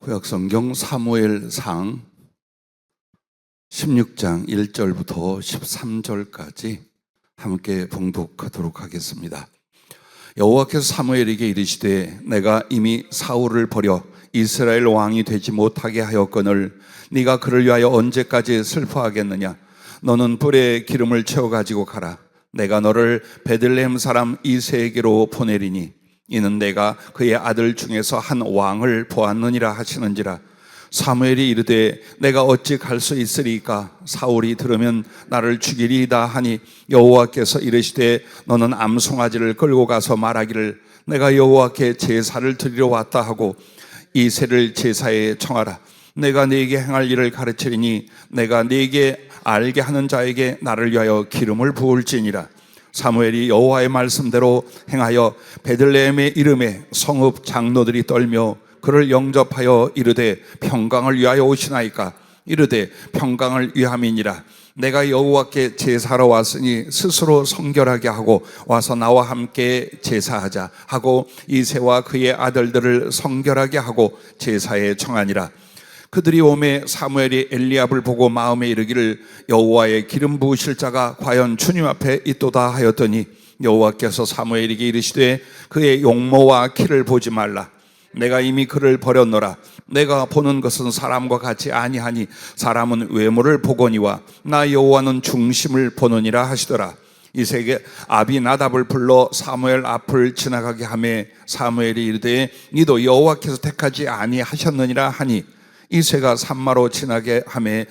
구약성경 사무엘상 16장 1절부터 13절까지 함께 봉독하도록 하겠습니다. 여호와께서 사무엘에게 이르시되 내가 이미 사울을 버려 이스라엘 왕이 되지 못하게 하였거늘 네가 그를 위하여 언제까지 슬퍼하겠느냐. 너는 뿔에 기름을 채워 가지고 가라. 내가 너를 베들레헴 사람 이새에게로 보내리니 이는 내가 그의 아들 중에서 한 왕을 보았느니라 하시는지라. 사무엘이 이르되 내가 어찌 갈 수 있으리까? 사울이 들으면 나를 죽이리이다 하니 여호와께서 이르시되 너는 암송아지를 끌고 가서 말하기를 내가 여호와께 제사를 드리러 왔다 하고 이새를 제사에 청하라. 내가 네게 행할 일을 가르치리니 내가 네게 알게 하는 자에게 나를 위하여 기름을 부을지니라. 사무엘이 여호와의 말씀대로 행하여 베들레헴의 이름에 성읍 장로들이 떨며 그를 영접하여 이르되 평강을 위하여 오시나이까? 이르되 평강을 위함이니라. 내가 여호와께 제사로 왔으니 스스로 성결하게 하고 와서 나와 함께 제사하자 하고 이새와 그의 아들들을 성결하게 하고 제사에 청하니라. 그들이 오매 사무엘이 엘리압을 보고 마음에 이르기를 여호와의 기름 부으실 자가 과연 주님 앞에 있도다 하였더니 여호와께서 사무엘에게 이르시되 그의 용모와 키를 보지 말라. 내가 이미 그를 버렸노라. 내가 보는 것은 사람과 같이 아니하니 사람은 외모를 보거니와 나 여호와는 중심을 보느니라 하시더라. 이새에게 아비나답을 불러 사무엘 앞을 지나가게 하매 사무엘이 이르되 이도 여호와께서 택하지 아니하셨느니라 하니 이새가 산마로 지나게 하매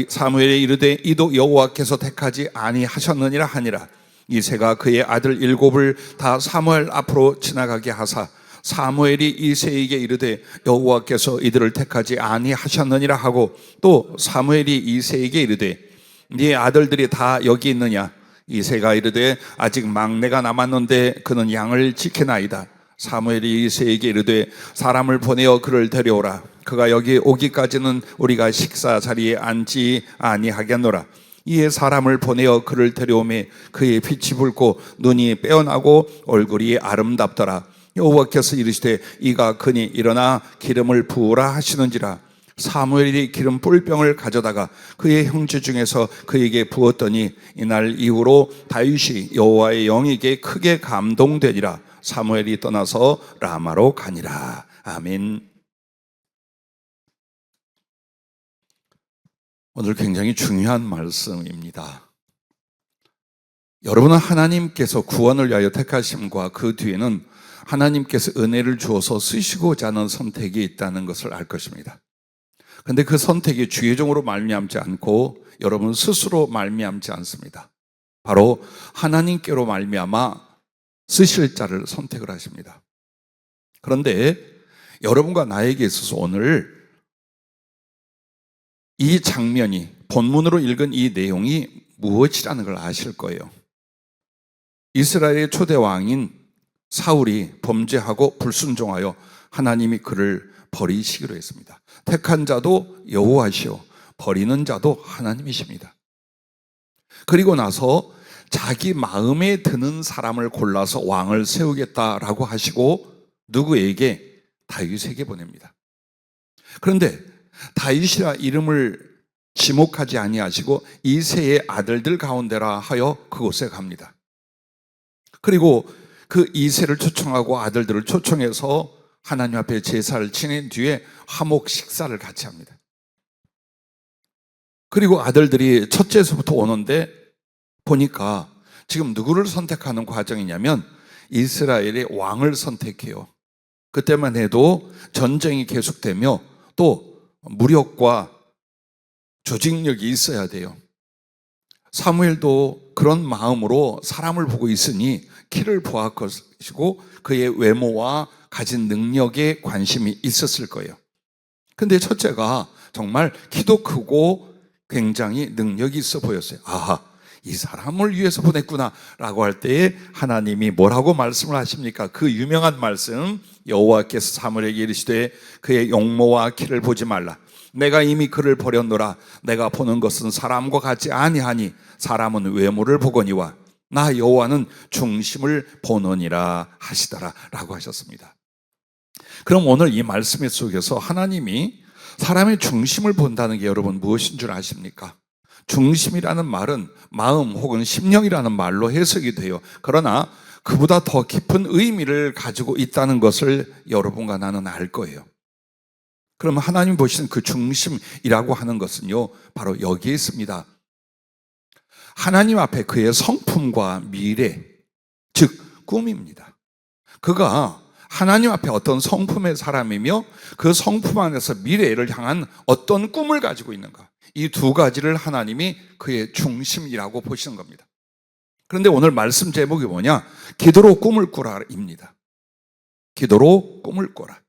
사무엘이 이르되 이도 여호와께서 택하지 아니하셨느니라 하니라. 이새가 그의 아들 7을 다 사무엘 앞으로 지나가게 하사 사무엘이 이새에게 이르되 여호와께서 이들을 택하지 아니하셨느니라 하고 또 사무엘이 이새에게 이르되 네 아들들이 다 여기 있느냐. 이새가 이르되 아직 막내가 남았는데 그는 양을 지키나이다. 사무엘이 이새에게 이르되 사람을 보내어 그를 데려오라. 그가 여기 오기까지는 우리가 식사 자리에 앉지 아니하겠노라. 이에 사람을 보내어 그를 데려오매 그의 빛이 붉고 눈이 빼어나고 얼굴이 아름답더라. 여호와께서 이르시되 이가 그니 일어나 기름을 부으라 하시는지라. 사무엘이 기름 뿔병을 가져다가 그의 형제 중에서 그에게 부었더니 이날 이후로 다윗이 여호와의 영에게 크게 감동되니라. 사무엘이 떠나서 라마로 가니라. 아멘. 오늘 굉장히 중요한 말씀입니다. 여러분은 하나님께서 구원을 위하여 택하심과 그 뒤에는 하나님께서 은혜를 주어서 쓰시고자 하는 선택이 있다는 것을 알 것입니다. 그런데 그 선택이 주의종으로 말미암지 않고 여러분 스스로 말미암지 않습니다. 바로 하나님께로 말미암아 쓰실 자를 선택을 하십니다. 그런데 여러분과 나에게 있어서 오늘 이 장면이 본문으로 읽은 이 내용이 무엇이라는 걸 아실 거예요. 이스라엘의 초대 왕인 사울이 범죄하고 불순종하여 하나님이 그를 버리시기로 했습니다. 택한 자도 여호와시오 버리는 자도 하나님이십니다. 그리고 나서 자기 마음에 드는 사람을 골라서 왕을 세우겠다라고 하시고 누구에게? 다윗에게 보냅니다. 그런데 다윗이라 이름을 지목하지 아니하시고 이새의 아들들 가운데라 하여 그곳에 갑니다. 그리고 그 이새를 초청하고 아들들을 초청해서 하나님 앞에 제사를 지낸 뒤에 화목 식사를 같이 합니다. 그리고 아들들이 첫째에서부터 오는데 보니까 지금 누구를 선택하는 과정이냐면 이스라엘의 왕을 선택해요. 그때만 해도 전쟁이 계속되며 또 무력과 조직력이 있어야 돼요. 사무엘도 그런 마음으로 사람을 보고 있으니 키를 보았을 것이고 그의 외모와 가진 능력에 관심이 있었을 거예요. 근데 첫째가 정말 키도 크고 굉장히 능력이 있어 보였어요. 아하, 이 사람을 위해서 보냈구나 라고 할 때에 하나님이 뭐라고 말씀을 하십니까? 그 유명한 말씀, 여호와께서 사무엘에게 이르시되 그의 용모와 키를 보지 말라. 내가 이미 그를 버렸노라. 내가 보는 것은 사람과 같지 아니하니 사람은 외모를 보거니와 나 여호와는 중심을 보느니라 하시더라 라고 하셨습니다. 그럼 오늘 이 말씀 속에서 하나님이 사람의 중심을 본다는 게 여러분 무엇인 줄 아십니까? 중심이라는 말은 마음 혹은 심령이라는 말로 해석이 돼요. 그러나 그보다 더 깊은 의미를 가지고 있다는 것을 여러분과 나는 알 거예요. 그럼 하나님 보시는 그 중심이라고 하는 것은요, 바로 여기에 있습니다. 하나님 앞에 그의 성품과 미래, 즉 꿈입니다. 그가 하나님 앞에 어떤 성품의 사람이며 그 성품 안에서 미래를 향한 어떤 꿈을 가지고 있는가, 이 두 가지를 하나님이 그의 중심이라고 보시는 겁니다. 그런데 오늘 말씀 제목이 뭐냐? 기도로 꿈을 꾸라입니다. 기도로 꿈을 꾸라.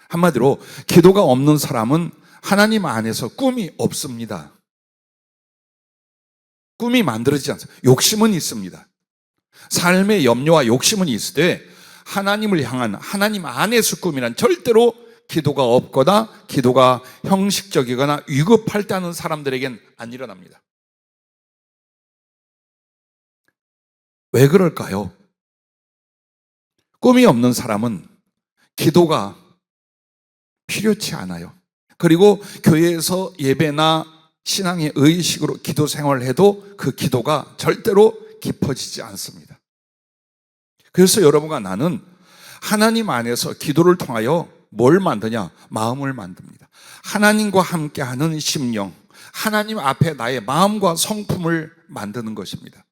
한마디로 기도가 없는 사람은 하나님 안에서 꿈이 없습니다. 꿈이 만들어지지 않습니다. 욕심은 있습니다. 삶의 염려와 욕심은 있을 때 하나님을 향한 하나님 안에서 꿈이란 절대로 기도가 없거나 기도가 형식적이거나 위급할 때 하는 사람들에겐 안 일어납니다. 왜 그럴까요? 꿈이 없는 사람은 기도가 필요치 않아요. 그리고 교회에서 예배나 신앙의 의식으로 기도 생활을 해도 그 기도가 절대로 깊어지지 않습니다. 그래서 여러분과 나는 하나님 안에서 기도를 통하여 뭘 만드냐? 마음을 만듭니다. 하나님과 함께하는 심령, 하나님 앞에 나의 마음과 성품을 만드는 것입니다.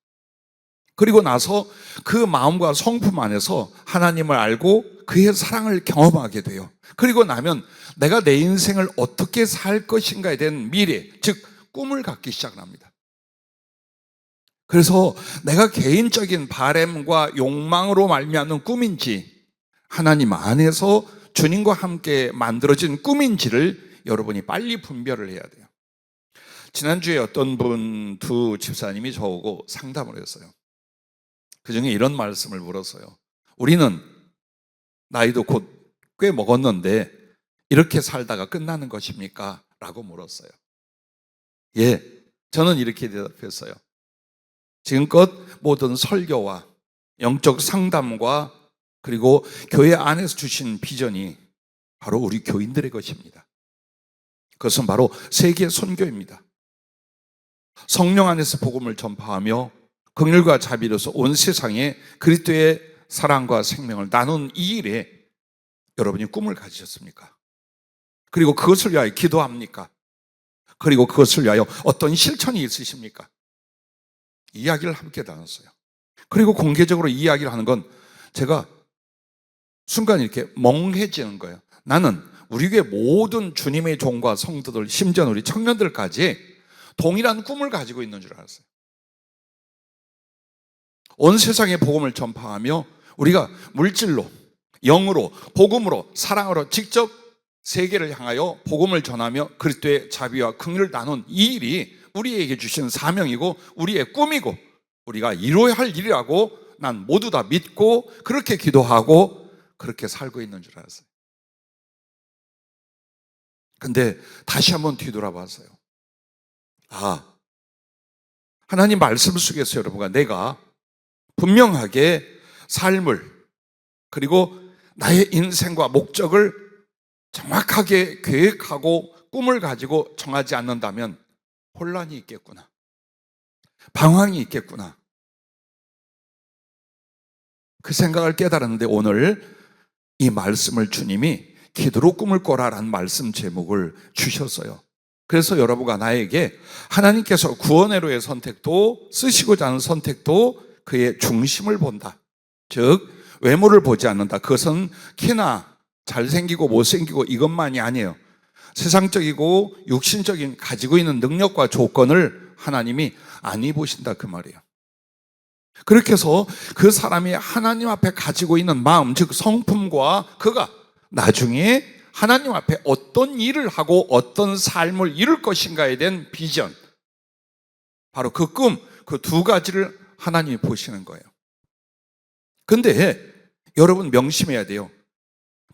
그리고 나서 그 마음과 성품 안에서 하나님을 알고 그의 사랑을 경험하게 돼요. 그리고 나면 내가 내 인생을 어떻게 살 것인가에 대한 미래, 즉 꿈을 갖기 시작합니다. 그래서 내가 개인적인 바램과 욕망으로 말미암는 꿈인지 하나님 안에서 주님과 함께 만들어진 꿈인지를 여러분이 빨리 분별을 해야 돼요. 지난주에 어떤 두 집사님이 저오고 상담을 했어요. 그중에 이런 말씀을 물었어요. 우리는 나이도 곧 꽤 먹었는데 이렇게 살다가 끝나는 것입니까? 라고 물었어요. 예, 저는 이렇게 대답했어요. 지금껏 모든 설교와 영적 상담과 그리고 교회 안에서 주신 비전이 바로 우리 교인들의 것입니다. 그것은 바로 세계 선교입니다. 성령 안에서 복음을 전파하며 긍휼과 자비로서 온 세상에 그리스도의 사랑과 생명을 나눈 이 일에 여러분이 꿈을 가지셨습니까? 그리고 그것을 위하여 기도합니까? 그리고 그것을 위하여 어떤 실천이 있으십니까? 이야기를 함께 나눴어요. 그리고 공개적으로 이야기를 하는 건 제가 순간 이렇게 멍해지는 거예요. 나는 우리 교회 모든 주님의 종과 성도들, 심지어 우리 청년들까지 동일한 꿈을 가지고 있는 줄 알았어요. 온 세상에 복음을 전파하며 우리가 물질로, 영으로, 복음으로, 사랑으로 직접 세계를 향하여 복음을 전하며 그리스도의 자비와 긍휼을 나눈 이 일이 우리에게 주신 사명이고 우리의 꿈이고 우리가 이루어야 할 일이라고 난 모두 다 믿고 그렇게 기도하고 그렇게 살고 있는 줄 알았어요. 근데 다시 한번 뒤돌아봤어요. 하나님 말씀 속에서 여러분과 내가 분명하게 삶을 그리고 나의 인생과 목적을 정확하게 계획하고 꿈을 가지고 정하지 않는다면 혼란이 있겠구나. 방황이 있겠구나. 그 생각을 깨달았는데 오늘 이 말씀을 주님이 기도로 꿈을 꿔라라는 말씀 제목을 주셨어요. 그래서 여러분과 나에게 하나님께서 구원의로의 선택도 쓰시고자 하는 선택도 그의 중심을 본다. 즉 외모를 보지 않는다. 그것은 키나 잘생기고 못생기고 이것만이 아니에요. 세상적이고 육신적인 가지고 있는 능력과 조건을 하나님이 안 보신다 그 말이에요. 그렇게 해서 그 사람이 하나님 앞에 가지고 있는 마음, 즉 성품과 그가 나중에 하나님 앞에 어떤 일을 하고 어떤 삶을 이룰 것인가에 대한 비전, 바로 그 꿈, 그 두 가지를 하나님이 보시는 거예요. 근데 여러분 명심해야 돼요.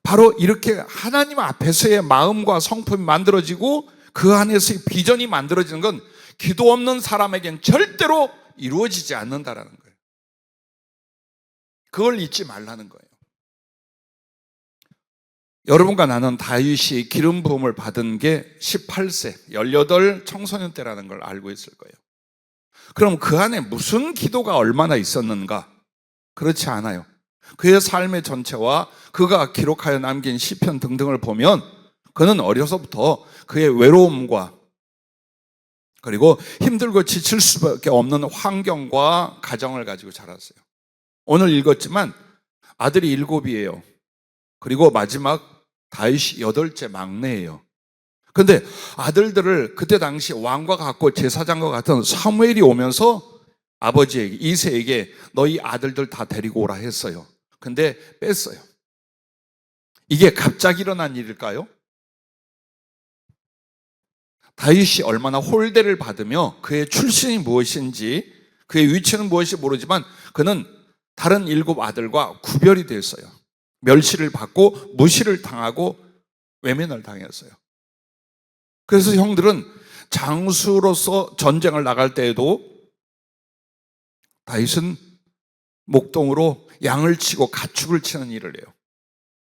바로 이렇게 하나님 앞에서의 마음과 성품이 만들어지고 그 안에서의 비전이 만들어지는 건 기도 없는 사람에겐 절대로 이루어지지 않는다라는 거예요. 그걸 잊지 말라는 거예요. 여러분과 나는 다윗이 기름 부음을 받은 게 18세, 18 청소년 때라는 걸 알고 있을 거예요. 그럼 그 안에 무슨 기도가 얼마나 있었는가? 그렇지 않아요. 그의 삶의 전체와 그가 기록하여 남긴 시편 등등을 보면 그는 어려서부터 그의 외로움과 그리고 힘들고 지칠 수밖에 없는 환경과 가정을 가지고 자랐어요. 오늘 읽었지만 아들이 7이에요. 그리고 마지막 다윗이 8째 막내예요. 근데 아들들을 그때 당시 왕과 같고 제사장과 같은 사무엘이 오면서 아버지에게, 이새에게 너희 아들들 다 데리고 오라 했어요. 근데 뺐어요. 이게 갑자기 일어난 일일까요? 다윗이 얼마나 홀대를 받으며 그의 출신이 무엇인지 그의 위치는 무엇인지 모르지만 그는 다른 7 아들과 구별이 됐어요. 멸시를 받고 무시를 당하고 외면을 당했어요. 그래서 형들은 장수로서 전쟁을 나갈 때에도 다윗은 목동으로 양을 치고 가축을 치는 일을 해요.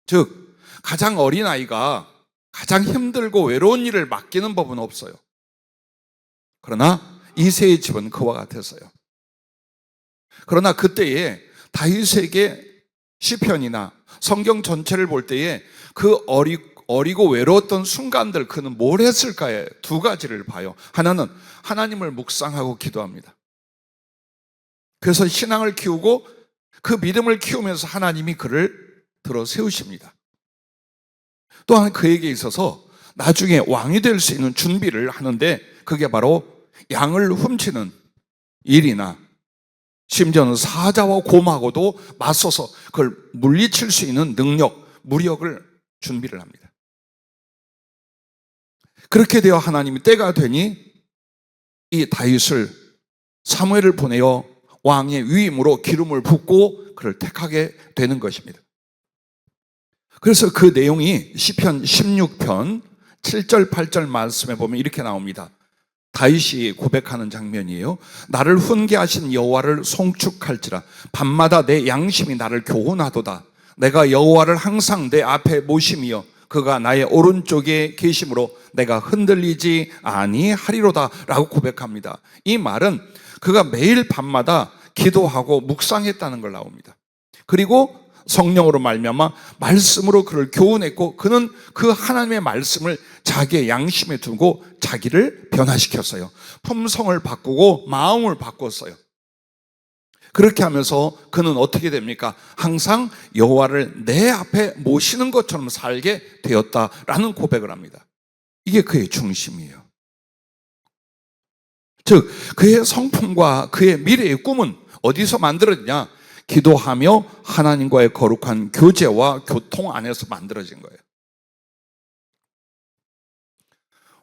즉 가장 어린 아이가 가장 힘들고 외로운 일을 맡기는 법은 없어요. 그러나 이새의 집은 그와 같았어요. 그러나 그때에 다윗에게 시편이나 성경 전체를 볼 때에 그 어리고 외로웠던 순간들 그는 뭘 했을까에 2가지를 봐요. 하나는 하나님을 묵상하고 기도합니다. 그래서 신앙을 키우고 그 믿음을 키우면서 하나님이 그를 들어 세우십니다. 또한 그에게 있어서 나중에 왕이 될 수 있는 준비를 하는데 그게 바로 양을 훔치는 일이나 심지어는 사자와 곰하고도 맞서서 그걸 물리칠 수 있는 능력, 무력을 준비를 합니다. 그렇게 되어 하나님이 때가 되니 이 다윗을 사무엘을 보내어 왕의 위임으로 기름을 붓고 그를 택하게 되는 것입니다. 그래서 그 내용이 시편 16편 7절 8절 말씀에 보면 이렇게 나옵니다. 다윗이 고백하는 장면이에요. 나를 훈계하신 여호와를 송축할지라 밤마다 내 양심이 나를 교훈하도다. 내가 여호와를 항상 내 앞에 모심이여 그가 나의 오른쪽에 계심으로 내가 흔들리지 아니하리로다 라고 고백합니다. 이 말은 그가 매일 밤마다 기도하고 묵상했다는 걸 나옵니다. 그리고 성령으로 말미암아 말씀으로 그를 교훈했고 그는 그 하나님의 말씀을 자기의 양심에 두고 자기를 변화시켰어요. 품성을 바꾸고 마음을 바꿨어요. 그렇게 하면서 그는 어떻게 됩니까? 항상 여호와를 내 앞에 모시는 것처럼 살게 되었다라는 고백을 합니다. 이게 그의 중심이에요. 즉 그의 성품과 그의 미래의 꿈은 어디서 만들어지냐? 기도하며 하나님과의 거룩한 교제와 교통 안에서 만들어진 거예요.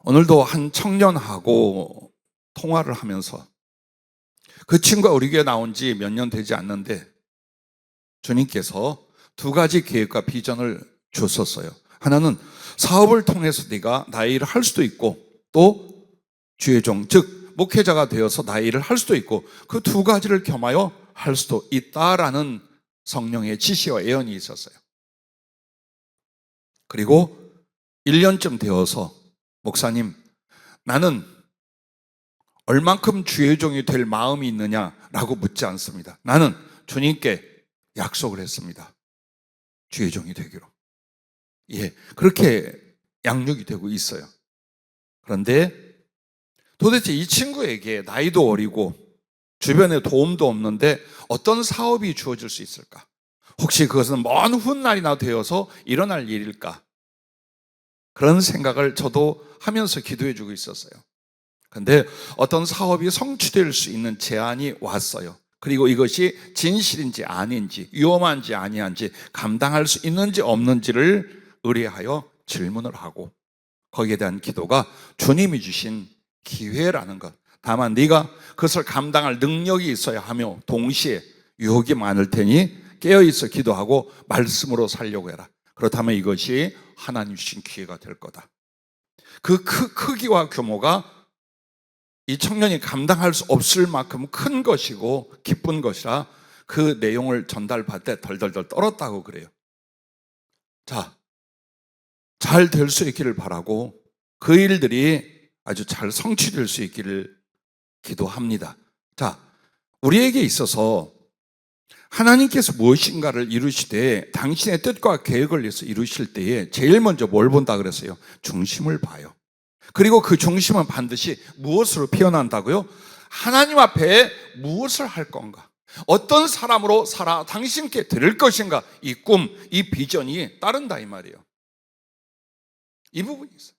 오늘도 한 청년하고 통화를 하면서 그 친구가 우리 교회 나온 지 몇 년 되지 않는데 주님께서 2가지 계획과 비전을 줬었어요. 하나는 사업을 통해서 네가 나의 일을 할 수도 있고 또 주의 종, 즉 목회자가 되어서 나의 일을 할 수도 있고 그 2가지를 겸하여 할 수도 있다라는 성령의 지시와 예언이 있었어요. 그리고 1년쯤 되어서 목사님, 나는 얼만큼 주의 종이 될 마음이 있느냐라고 묻지 않습니다. 나는 주님께 약속을 했습니다. 주의 종이 되기로. 예, 그렇게 양육이 되고 있어요. 그런데 도대체 이 친구에게 나이도 어리고 주변에 도움도 없는데 어떤 사업이 주어질 수 있을까? 혹시 그것은 먼 훗날이나 되어서 일어날 일일까? 그런 생각을 저도 하면서 기도해 주고 있었어요. 그런데 어떤 사업이 성취될 수 있는 제안이 왔어요. 그리고 이것이 진실인지 아닌지, 위험한지 아니한지, 감당할 수 있는지 없는지를 의뢰하여 질문을 하고 거기에 대한 기도가 주님이 주신 기회라는 것. 다만 네가 그것을 감당할 능력이 있어야 하며 동시에 유혹이 많을 테니 깨어있어 기도하고 말씀으로 살려고 해라. 그렇다면 이것이 하나님 주신 기회가 될 거다. 그 크기와 규모가 이 청년이 감당할 수 없을 만큼 큰 것이고 기쁜 것이라 그 내용을 전달받을 때 덜덜덜 떨었다고 그래요. 자, 잘 될 수 있기를 바라고 그 일들이 아주 잘 성취될 수 있기를 기도합니다. 자, 우리에게 있어서 하나님께서 무엇인가를 이루시되 당신의 뜻과 계획을 위해서 이루실 때에 제일 먼저 뭘 본다 그랬어요? 중심을 봐요. 그리고 그 중심은 반드시 무엇으로 피어난다고요? 하나님 앞에 무엇을 할 건가? 어떤 사람으로 살아 당신께 드릴 것인가? 이 꿈, 이 비전이 따른다 이 말이에요. 이 부분이 있어요.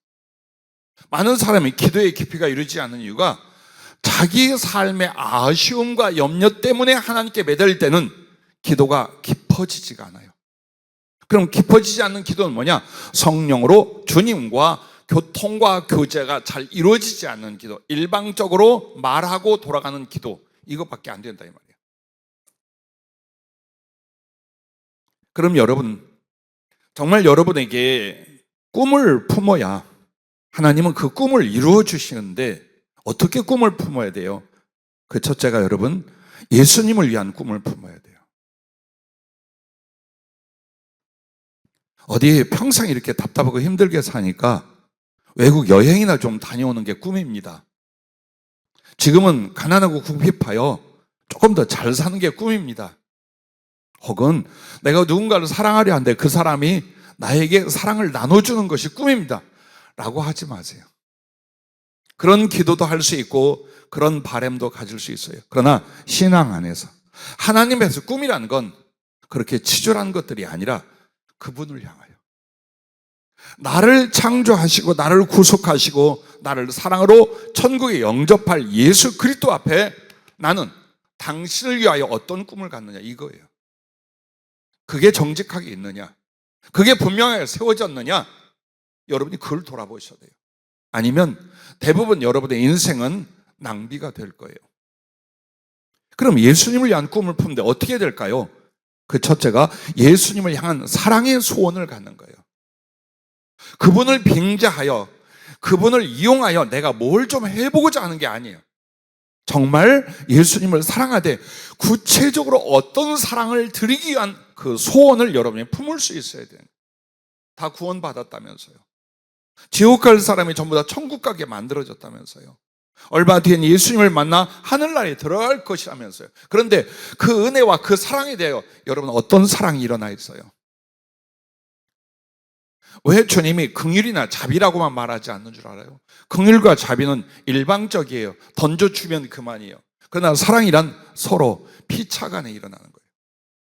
많은 사람이 기도의 깊이가 이루지 않는 이유가 자기 삶의 아쉬움과 염려 때문에 하나님께 매달릴 때는 기도가 깊어지지가 않아요. 그럼 깊어지지 않는 기도는 뭐냐? 성령으로 주님과 교통과 교제가 잘 이루어지지 않는 기도, 일방적으로 말하고 돌아가는 기도, 이것밖에 안 된다 이 말이에요. 그럼 여러분, 정말 여러분에게 꿈을 품어야 하나님은 그 꿈을 이루어 주시는데 어떻게 꿈을 품어야 돼요? 그 첫째가 여러분, 예수님을 위한 꿈을 품어야 돼요. 어디 평생 이렇게 답답하고 힘들게 사니까 외국 여행이나 좀 다녀오는 게 꿈입니다. 지금은 가난하고 궁핍하여 조금 더 잘 사는 게 꿈입니다. 혹은 내가 누군가를 사랑하려 하는데 그 사람이 나에게 사랑을 나눠주는 것이 꿈입니다. 라고 하지 마세요. 그런 기도도 할 수 있고 그런 바람도 가질 수 있어요. 그러나 신앙 안에서 하나님에서 꿈이라는 건 그렇게 치졸한 것들이 아니라 그분을 향하여 나를 창조하시고 나를 구속하시고 나를 사랑으로 천국에 영접할 예수 그리스도 앞에 나는 당신을 위하여 어떤 꿈을 갖느냐 이거예요. 그게 정직하게 있느냐, 그게 분명하게 세워졌느냐, 여러분이 그걸 돌아보셔야 돼요. 아니면 대부분 여러분의 인생은 낭비가 될 거예요. 그럼 예수님을 위한 꿈을 품는데 어떻게 될까요? 그 첫째가 예수님을 향한 사랑의 소원을 갖는 거예요. 그분을 빙자하여 그분을 이용하여 내가 뭘 좀 해보고자 하는 게 아니에요. 정말 예수님을 사랑하되 구체적으로 어떤 사랑을 드리기 위한 그 소원을 여러분이 품을 수 있어야 돼요. 다 구원받았다면서요. 지옥 갈 사람이 전부 다 천국 가게 만들어졌다면서요. 얼마 뒤엔 예수님을 만나 하늘나라에 들어갈 것이라면서요. 그런데 그 은혜와 그 사랑에 대하여 여러분 어떤 사랑이 일어나 있어요? 왜 주님이 긍휼이나 자비라고만 말하지 않는 줄 알아요? 긍휼과 자비는 일방적이에요. 던져주면 그만이에요. 그러나 사랑이란 서로 피차간에 일어나는 거예요.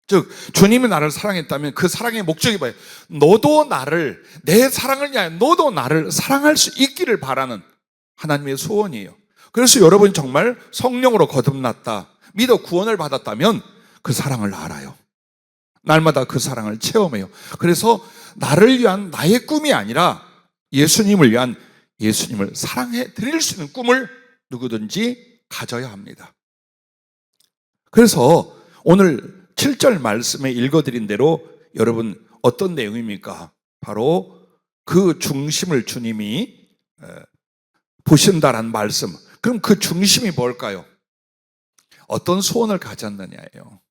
즉 주님이 나를 사랑했다면 그 사랑의 목적이 뭐예요? 너도 나를, 내 사랑을 위하여 너도 나를 사랑할 수 있기를 바라는 하나님의 소원이에요. 그래서 여러분이 정말 성령으로 거듭났다, 믿어 구원을 받았다면 그 사랑을 알아요. 날마다 그 사랑을 체험해요. 그래서 나를 위한 나의 꿈이 아니라 예수님을 위한, 예수님을 사랑해 드릴 수 있는 꿈을 누구든지 가져야 합니다. 그래서 오늘 7절 말씀에 읽어드린 대로 여러분 어떤 내용입니까? 바로 그 중심을 주님이 보신다라는 말씀. 그럼 그 중심이 뭘까요? 어떤 소원을 가졌느냐예요.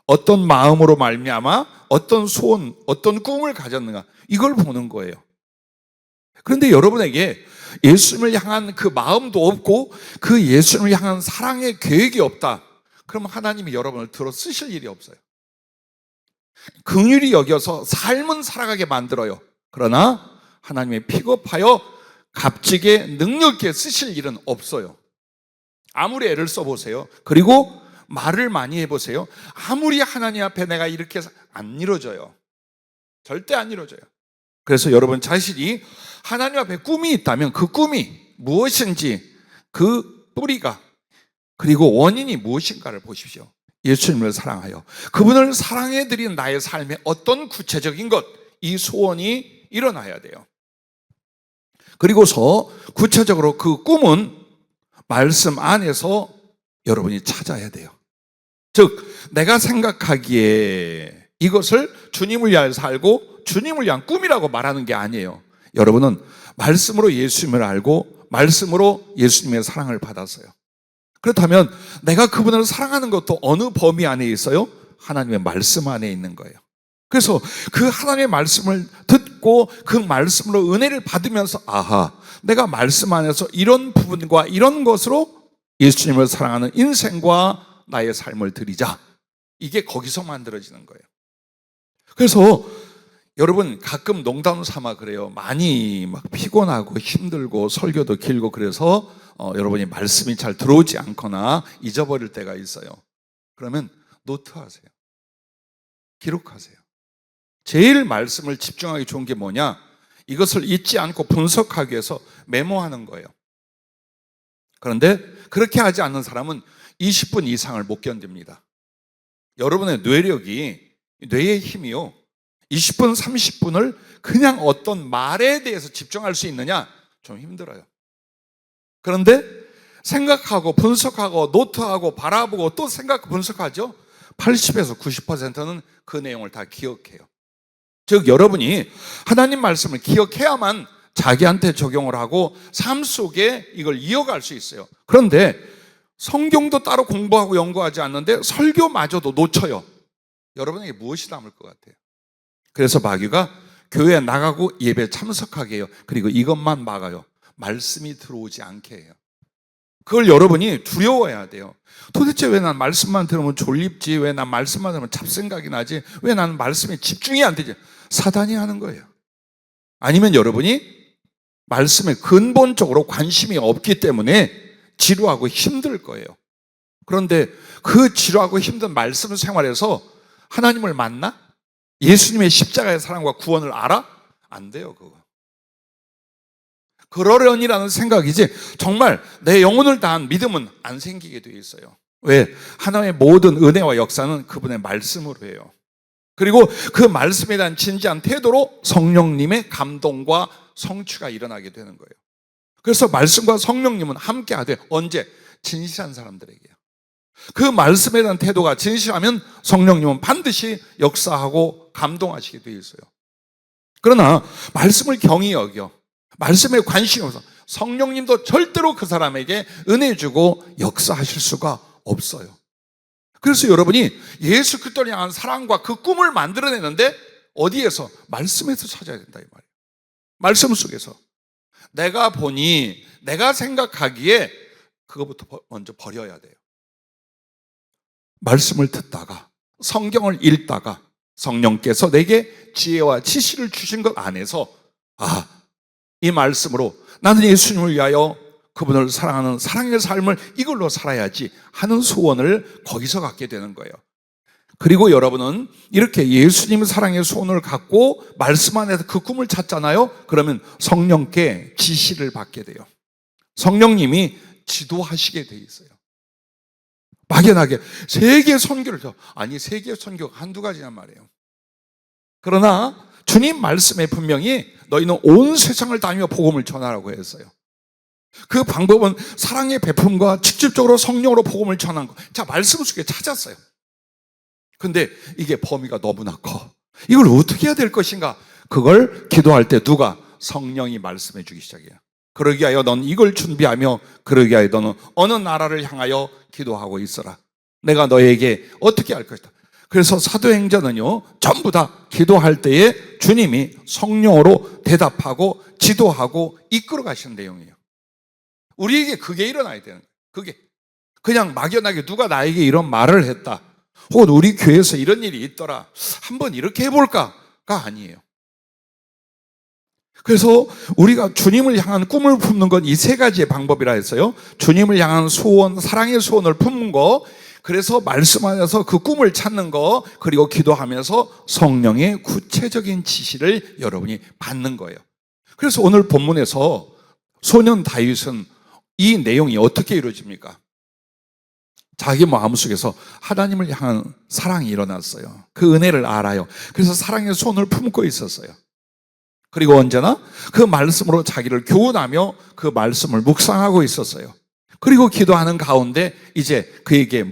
어떤 마음으로 말미암아 어떤 소원, 어떤 꿈을 가졌는가, 이걸 보는 거예요. 그런데 여러분에게 예수님을 향한 그 마음도 없고 그 예수님을 향한 사랑의 계획이 없다. 그럼 하나님이 여러분을 들어 쓰실 일이 없어요. 긍휼히 여겨서 삶은 살아가게 만들어요. 그러나 하나님의 픽업하여 값지게 능력 있게 쓰실 일은 없어요. 아무리 애를 써보세요. 그리고 말을 많이 해보세요. 아무리 하나님 앞에 내가 이렇게 해서 안 이루어져요. 절대 안 이루어져요. 그래서 여러분 자신이 하나님 앞에 꿈이 있다면 그 꿈이 무엇인지, 그 뿌리가, 그리고 원인이 무엇인가를 보십시오. 예수님을 사랑하여 그분을 사랑해드린 나의 삶의 어떤 구체적인 것, 이 소원이 일어나야 돼요. 그리고서 구체적으로 그 꿈은 말씀 안에서 여러분이 찾아야 돼요. 즉 내가 생각하기에 이것을 주님을 위하여 살고 주님을 위한 꿈이라고 말하는 게 아니에요. 여러분은 말씀으로 예수님을 알고 말씀으로 예수님의 사랑을 받았어요. 그렇다면 내가 그분을 사랑하는 것도 어느 범위 안에 있어요? 하나님의 말씀 안에 있는 거예요. 그래서 그 하나님의 말씀을 듣고 듣고 그 말씀으로 은혜를 받으면서 아하, 내가 말씀 안에서 이런 부분과 이런 것으로 예수님을 사랑하는 인생과 나의 삶을 드리자. 이게 거기서 만들어지는 거예요. 그래서 여러분 가끔 농담 삼아 그래요. 많이 막 피곤하고 힘들고 설교도 길고 그래서 여러분이 말씀이 잘 들어오지 않거나 잊어버릴 때가 있어요. 그러면 노트하세요. 기록하세요. 제일 말씀을 집중하기 좋은 게 뭐냐? 이것을 잊지 않고 분석하기 위해서 메모하는 거예요. 그런데 그렇게 하지 않는 사람은 20분 이상을 못 견딥니다. 여러분의 뇌력이, 뇌의 힘이요, 20분, 30분을 그냥 어떤 말에 대해서 집중할 수 있느냐? 좀 힘들어요. 그런데 생각하고 분석하고 노트하고 바라보고 또 생각하고 분석하죠? 80에서 90%는 그 내용을 다 기억해요. 즉 여러분이 하나님 말씀을 기억해야만 자기한테 적용을 하고 삶 속에 이걸 이어갈 수 있어요. 그런데 성경도 따로 공부하고 연구하지 않는데 설교마저도 놓쳐요. 여러분에게 무엇이 남을 것 같아요? 그래서 마귀가 교회에 나가고 예배 참석하게 해요. 그리고 이것만 막아요. 말씀이 들어오지 않게 해요. 그걸 여러분이 두려워해야 돼요. 도대체 왜 난 말씀만 들으면 졸립지? 왜 난 말씀만 들으면 잡생각이 나지? 왜 나는 말씀에 집중이 안 되지? 사단이 하는 거예요. 아니면 여러분이 말씀에 근본적으로 관심이 없기 때문에 지루하고 힘들 거예요. 그런데 그 지루하고 힘든 말씀 생활에서 하나님을 만나? 예수님의 십자가의 사랑과 구원을 알아? 안 돼요, 그거. 그러려니라는 생각이지 정말 내 영혼을 다한 믿음은 안 생기게 되어 있어요. 왜? 하나님의 모든 은혜와 역사는 그분의 말씀으로 해요. 그리고 그 말씀에 대한 진지한 태도로 성령님의 감동과 성취가 일어나게 되는 거예요. 그래서 말씀과 성령님은 함께 하되 언제? 진실한 사람들에게요. 그 말씀에 대한 태도가 진실하면 성령님은 반드시 역사하고 감동하시게 되어 있어요. 그러나 말씀을 경히 여겨 말씀에 관심이 없어 성령님도 절대로 그 사람에게 은혜 주고 역사하실 수가 없어요. 그래서 여러분이 예수 그리스도를 향한 사랑과 그 꿈을 만들어내는데 어디에서? 말씀에서 찾아야 된다 이 말이에요. 말씀 속에서 내가 보니 내가 생각하기에 그거부터 먼저 버려야 돼요. 말씀을 듣다가 성경을 읽다가 성령께서 내게 지혜와 지식을 주신 것 안에서 이 말씀으로 나는 예수님을 위하여 그분을 사랑하는 사랑의 삶을 이걸로 살아야지 하는 소원을 거기서 갖게 되는 거예요. 그리고 여러분은 이렇게 예수님 사랑의 소원을 갖고 말씀 안에서 그 꿈을 찾잖아요. 그러면 성령께 지시를 받게 돼요. 성령님이 지도하시게 돼 있어요. 막연하게 세계 선교를 세계 선교가 한두 가지란 말이에요. 그러나 주님 말씀에 분명히 너희는 온 세상을 다니며 복음을 전하라고 했어요. 그 방법은 사랑의 베품과 직접적으로 성령으로 복음을 전한 거. 자, 말씀 속에 찾았어요. 근데 이게 범위가 너무나 커. 이걸 어떻게 해야 될 것인가? 그걸 기도할 때 누가? 성령이 말씀해 주기 시작해요. 그러기 위하여 넌 이걸 준비하며 그러기 위하여 너는 어느 나라를 향하여 기도하고 있어라. 내가 너에게 어떻게 할 것이다. 그래서 사도행전은요 전부 다 기도할 때에 주님이 성령으로 대답하고 지도하고 이끌어 가시는 내용이에요. 우리에게 그게 일어나야 되는 거예요. 그게 그냥 막연하게 누가 나에게 이런 말을 했다 혹은 우리 교회에서 이런 일이 있더라 한번 이렇게 해볼까가 아니에요. 그래서 우리가 주님을 향한 꿈을 품는 건 이 세 가지의 방법이라 했어요. 주님을 향한 소원, 사랑의 소원을 품는 거, 그래서 말씀 안에서 그 꿈을 찾는 거, 그리고 기도하면서 성령의 구체적인 지시를 여러분이 받는 거예요. 그래서 오늘 본문에서 소년 다윗은 이 내용이 어떻게 이루어집니까? 자기 마음속에서 하나님을 향한 사랑이 일어났어요. 그 은혜를 알아요. 그래서 사랑의 손을 품고 있었어요. 그리고 언제나 그 말씀으로 자기를 교훈하며 그 말씀을 묵상하고 있었어요. 그리고 기도하는 가운데 이제 그에게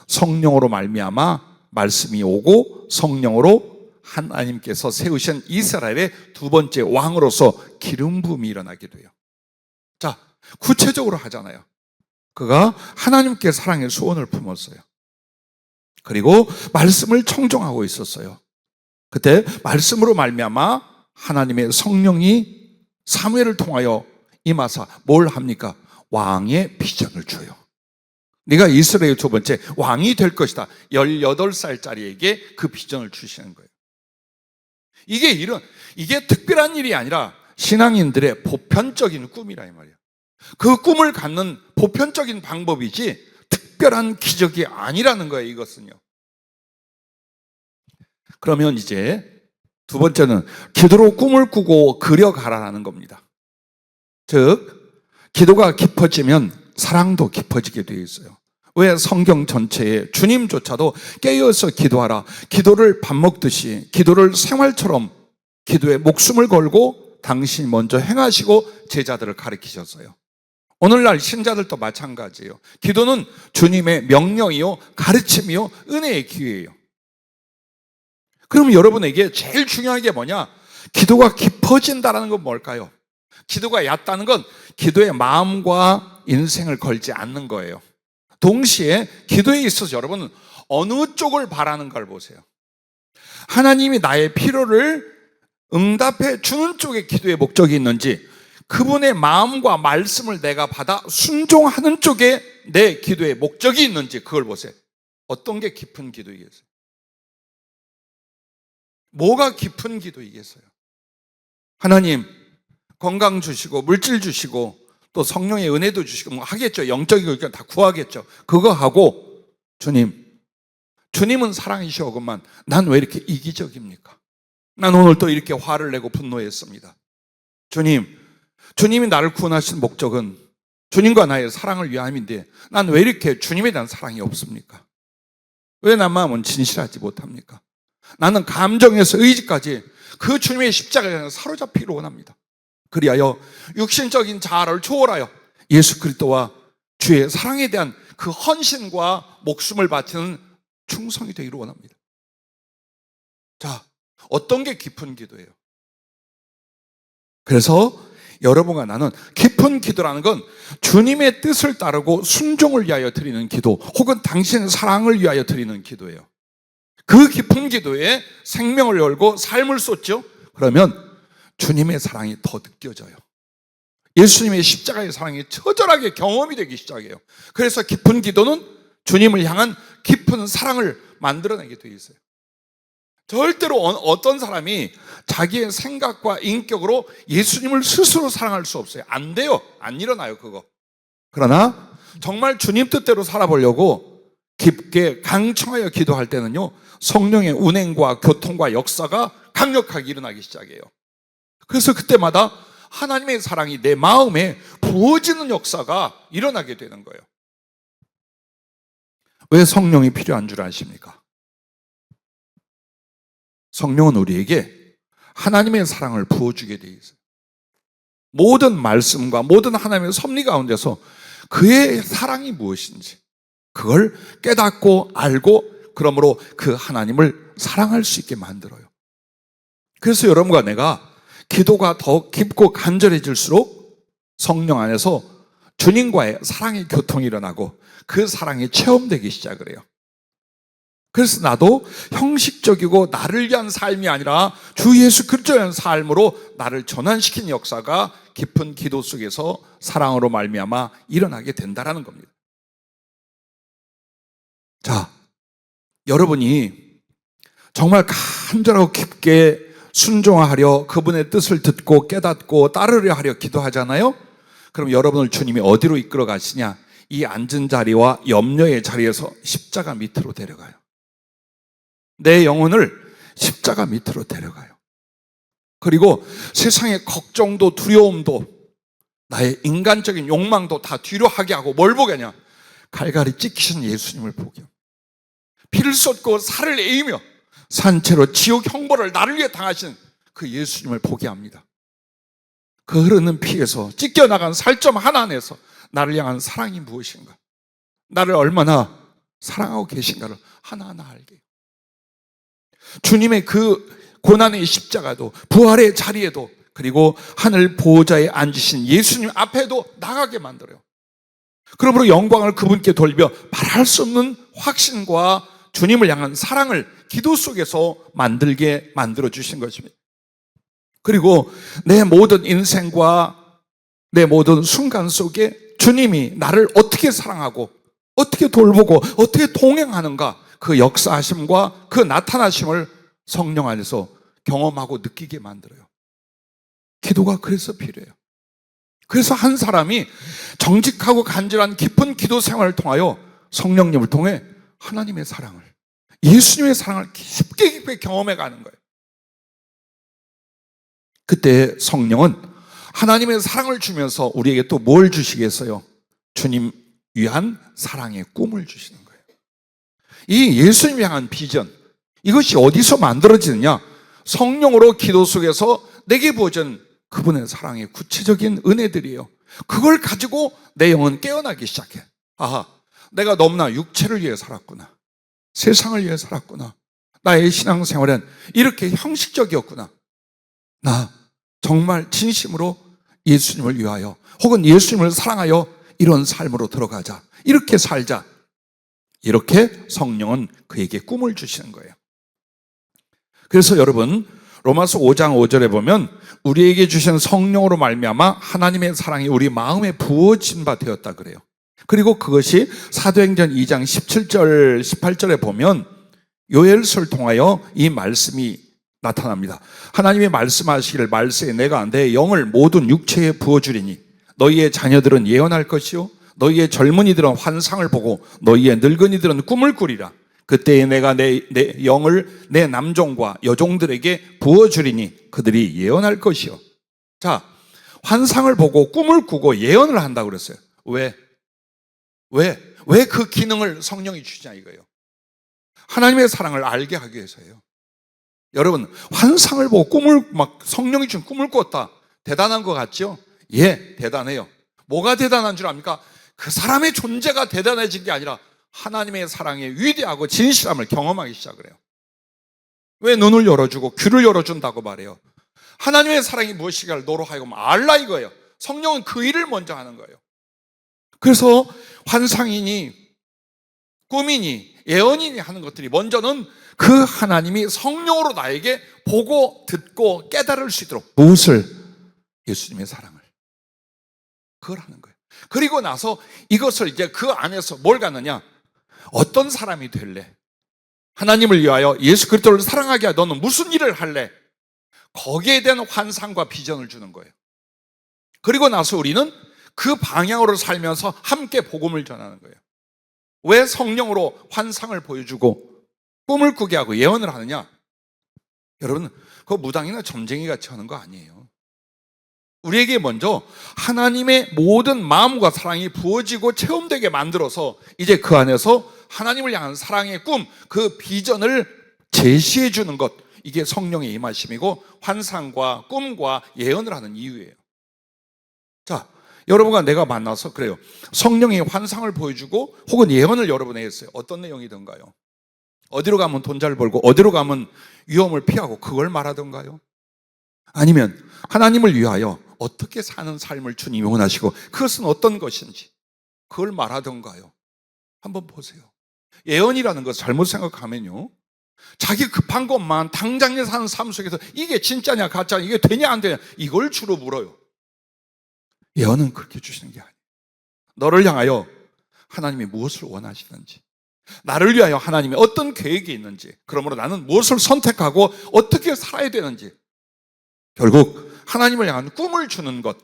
성령으로 말미암아 말씀이 오고 성령으로 하나님께서 세우신 이스라엘의 두 번째 왕으로서 기름 부음이 일어나게 돼요. 자, 구체적으로 하잖아요. 그가 하나님께 사랑의 소원을 품었어요. 그리고 말씀을 청종하고 있었어요. 그때 말씀으로 말미암아 하나님의 성령이 사무엘을 통하여 임하사 뭘 합니까? 왕의 비전을 줘요. 네가 이스라엘 두 번째 왕이 될 것이다. 18살짜리에게 그 비전을 주시는 거예요. 이게 특별한 일이 아니라 신앙인들의 보편적인 꿈이라 이 말이야. 그 꿈을 갖는 보편적인 방법이지 특별한 기적이 아니라는 거예요, 이것은요. 그러면 이제 두 번째는 기도로 꿈을 꾸고 그려가라는 겁니다. 즉, 기도가 깊어지면 사랑도 깊어지게 되어 있어요. 왜 성경 전체에 주님조차도 깨어서 기도하라, 기도를 밥 먹듯이 기도를 생활처럼 기도에 목숨을 걸고 당신이 먼저 행하시고 제자들을 가르치셨어요. 오늘날 신자들도 마찬가지예요. 기도는 주님의 명령이요, 가르침이요, 은혜의 기회예요. 그럼 여러분에게 제일 중요한 게 뭐냐? 기도가 깊어진다는 건 뭘까요? 기도가 얕다는 건 기도의 마음과 인생을 걸지 않는 거예요. 동시에 기도에 있어서 여러분은 어느 쪽을 바라는 걸 보세요. 하나님이 나의 필요를 응답해 주는 쪽에 기도의 목적이 있는지, 그분의 마음과 말씀을 내가 받아 순종하는 쪽에 내 기도의 목적이 있는지 그걸 보세요. 어떤 게 깊은 기도이겠어요? 뭐가 깊은 기도이겠어요? 하나님 건강 주시고 물질 주시고 또 성령의 은혜도 주시고 뭐 하겠죠. 영적인 거 다 구하겠죠. 그거 하고 주님은 사랑이시오건만 난 왜 이렇게 이기적입니까? 난 오늘 또 이렇게 화를 내고 분노했습니다. 주님이 나를 구원하신 목적은 주님과 나의 사랑을 위함인데 난 왜 이렇게 주님에 대한 사랑이 없습니까? 왜 내 마음은 진실하지 못합니까? 나는 감정에서 의지까지 그 주님의 십자가에 사로잡히기를 원합니다. 그리하여 육신적인 자아를 초월하여 예수 그리스도와 주의 사랑에 대한 그 헌신과 목숨을 바치는 충성이 되기를 원합니다. 자, 어떤 게 깊은 기도예요? 그래서 여러분과 나는 깊은 기도라는 건 주님의 뜻을 따르고 순종을 위하여 드리는 기도, 혹은 당신의 사랑을 위하여 드리는 기도예요. 그 깊은 기도에 생명을 걸고 삶을 쏟죠. 그러면 주님의 사랑이 더 느껴져요. 예수님의 십자가의 사랑이 처절하게 경험이 되기 시작해요. 그래서 깊은 기도는 주님을 향한 깊은 사랑을 만들어내게 되어 있어요. 절대로 어떤 사람이 자기의 생각과 인격으로 예수님을 스스로 사랑할 수 없어요. 안 돼요. 안 일어나요, 그거. 그러나 정말 주님 뜻대로 살아보려고 깊게 강청하여 기도할 때는요, 성령의 운행과 교통과 역사가 강력하게 일어나기 시작해요. 그래서 그때마다 하나님의 사랑이 내 마음에 부어지는 역사가 일어나게 되는 거예요. 왜 성령이 필요한 줄 아십니까? 성령은 우리에게 하나님의 사랑을 부어주게 되어 있어요. 모든 말씀과 모든 하나님의 섭리 가운데서 그의 사랑이 무엇인지 그걸 깨닫고 알고, 그러므로 그 하나님을 사랑할 수 있게 만들어요. 그래서 여러분과 내가 기도가 더 깊고 간절해질수록 성령 안에서 주님과의 사랑의 교통이 일어나고 그 사랑이 체험되기 시작을 해요. 그래서 나도 형식적이고 나를 위한 삶이 아니라 주 예수 그리스도에 대한 삶으로 나를 전환시킨 역사가 깊은 기도 속에서 사랑으로 말미암아 일어나게 된다는 겁니다. 자, 여러분이 정말 간절하고 깊게 순종하려, 그분의 뜻을 듣고 깨닫고 따르려 하려 기도하잖아요. 그럼 여러분을 주님이 어디로 이끌어 가시냐? 이 앉은 자리와 염려의 자리에서 십자가 밑으로 데려가요. 내 영혼을 십자가 밑으로 데려가요. 그리고 세상의 걱정도 두려움도 나의 인간적인 욕망도 다 뒤로 하게 하고 뭘 보게 하냐? 갈갈이 찍히신 예수님을 보게 합니다. 피를 쏟고 살을 에이며 산채로 지옥 형벌을 나를 위해 당하신 그 예수님을 보게 합니다. 그 흐르는 피에서 찢겨나간 살점 하나 안에서 나를 향한 사랑이 무엇인가, 나를 얼마나 사랑하고 계신가를 하나하나 알게 해요. 주님의 그 고난의 십자가도, 부활의 자리에도, 그리고 하늘 보호자에 앉으신 예수님 앞에도 나가게 만들어요. 그러므로 영광을 그분께 돌리며 말할 수 없는 확신과 주님을 향한 사랑을 기도 속에서 만들게 만들어주신 것입니다. 그리고 내 모든 인생과 내 모든 순간 속에 주님이 나를 어떻게 사랑하고 어떻게 돌보고 어떻게 동행하는가, 그 역사하심과 그 나타나심을 성령 안에서 경험하고 느끼게 만들어요. 기도가 그래서 필요해요. 그래서 한 사람이 정직하고 간절한 깊은 기도 생활을 통하여 성령님을 통해 하나님의 사랑을, 예수님의 사랑을 깊게 경험해 가는 거예요. 그때 성령은 하나님의 사랑을 주면서 우리에게 또 뭘 주시겠어요? 주님 위한 사랑의 꿈을 주시는 거예요. 이 예수님 향한 비전, 이것이 어디서 만들어지느냐? 성령으로 기도 속에서 내게 부어진 그분의 사랑의 구체적인 은혜들이에요. 그걸 가지고 내 영은 깨어나기 시작해. 아하, 내가 너무나 육체를 위해 살았구나. 세상을 위해 살았구나. 나의 신앙생활은 이렇게 형식적이었구나. 나 정말 진심으로 예수님을 위하여 혹은 예수님을 사랑하여 이런 삶으로 들어가자. 이렇게 살자. 이렇게 성령은 그에게 꿈을 주시는 거예요. 그래서 여러분, 로마서 5장 5절에 보면 우리에게 주신 성령으로 말미암아 하나님의 사랑이 우리 마음에 부어진 바 되었다 그래요. 그리고 그것이 사도행전 2장 17절 18절에 보면 요엘서를 통하여 이 말씀이 나타납니다. 하나님이 말씀하시기를 말세에 내가 내 영을 모든 육체에 부어주리니 너희의 자녀들은 예언할 것이요 너희의 젊은이들은 환상을 보고 너희의 늙은이들은 꿈을 꾸리라. 그때에 내가 내 영을 내 남종과 여종들에게 부어주리니 그들이 예언할 것이요. 자, 환상을 보고 꿈을 꾸고 예언을 한다고 그랬어요. 왜 그 기능을 성령이 주냐 이거예요. 하나님의 사랑을 알게 하기 위해서예요. 여러분, 환상을 보고 꿈을 막 성령이 준 꿈을 꿨다. 대단한 것 같죠? 예, 대단해요. 뭐가 대단한 줄 압니까? 그 사람의 존재가 대단해진 게 아니라 하나님의 사랑의 위대하고 진실함을 경험하기 시작을 해요. 왜 눈을 열어주고 귀를 열어준다고 말해요? 하나님의 사랑이 무엇이냐를 너로 하여금 알라 이거예요. 성령은 그 일을 먼저 하는 거예요. 그래서 환상이니 꿈이니 예언이니 하는 것들이 먼저는 그 하나님이 성령으로 나에게 보고 듣고 깨달을 수 있도록 무엇을? 예수님의 사랑을. 그걸 하는 거예요. 그리고 나서 이것을 이제 그 안에서 뭘 갖느냐? 어떤 사람이 될래? 하나님을 위하여 예수 그리스도를 사랑하게 하여 너는 무슨 일을 할래? 거기에 대한 환상과 비전을 주는 거예요. 그리고 나서 우리는 그 방향으로 살면서 함께 복음을 전하는 거예요. 왜 성령으로 환상을 보여주고 꿈을 꾸게 하고 예언을 하느냐? 여러분, 그거 무당이나 점쟁이 같이 하는 거 아니에요. 우리에게 먼저 하나님의 모든 마음과 사랑이 부어지고 체험되게 만들어서 이제 그 안에서 하나님을 향한 사랑의 꿈, 그 비전을 제시해 주는 것, 이게 성령의 임하심이고 환상과 꿈과 예언을 하는 이유예요. 자, 여러분과 내가 만나서 그래요. 성령이 환상을 보여주고 혹은 예언을 여러분에게 했어요. 어떤 내용이던가요? 어디로 가면 돈 잘 벌고 어디로 가면 위험을 피하고 그걸 말하던가요? 아니면 하나님을 위하여 어떻게 사는 삶을 주님이 원하시고 그것은 어떤 것인지 그걸 말하던가요? 한번 보세요. 예언이라는 것 잘못 생각하면요, 자기 급한 것만 당장에 사는 삶 속에서 이게 진짜냐 가짜냐 이게 되냐 안 되냐 이걸 주로 물어요. 예언은 그렇게 주시는 게 아니에요. 너를 향하여 하나님이 무엇을 원하시는지, 나를 위하여 하나님이 어떤 계획이 있는지, 그러므로 나는 무엇을 선택하고 어떻게 살아야 되는지, 결국 하나님을 향한 꿈을 주는 것,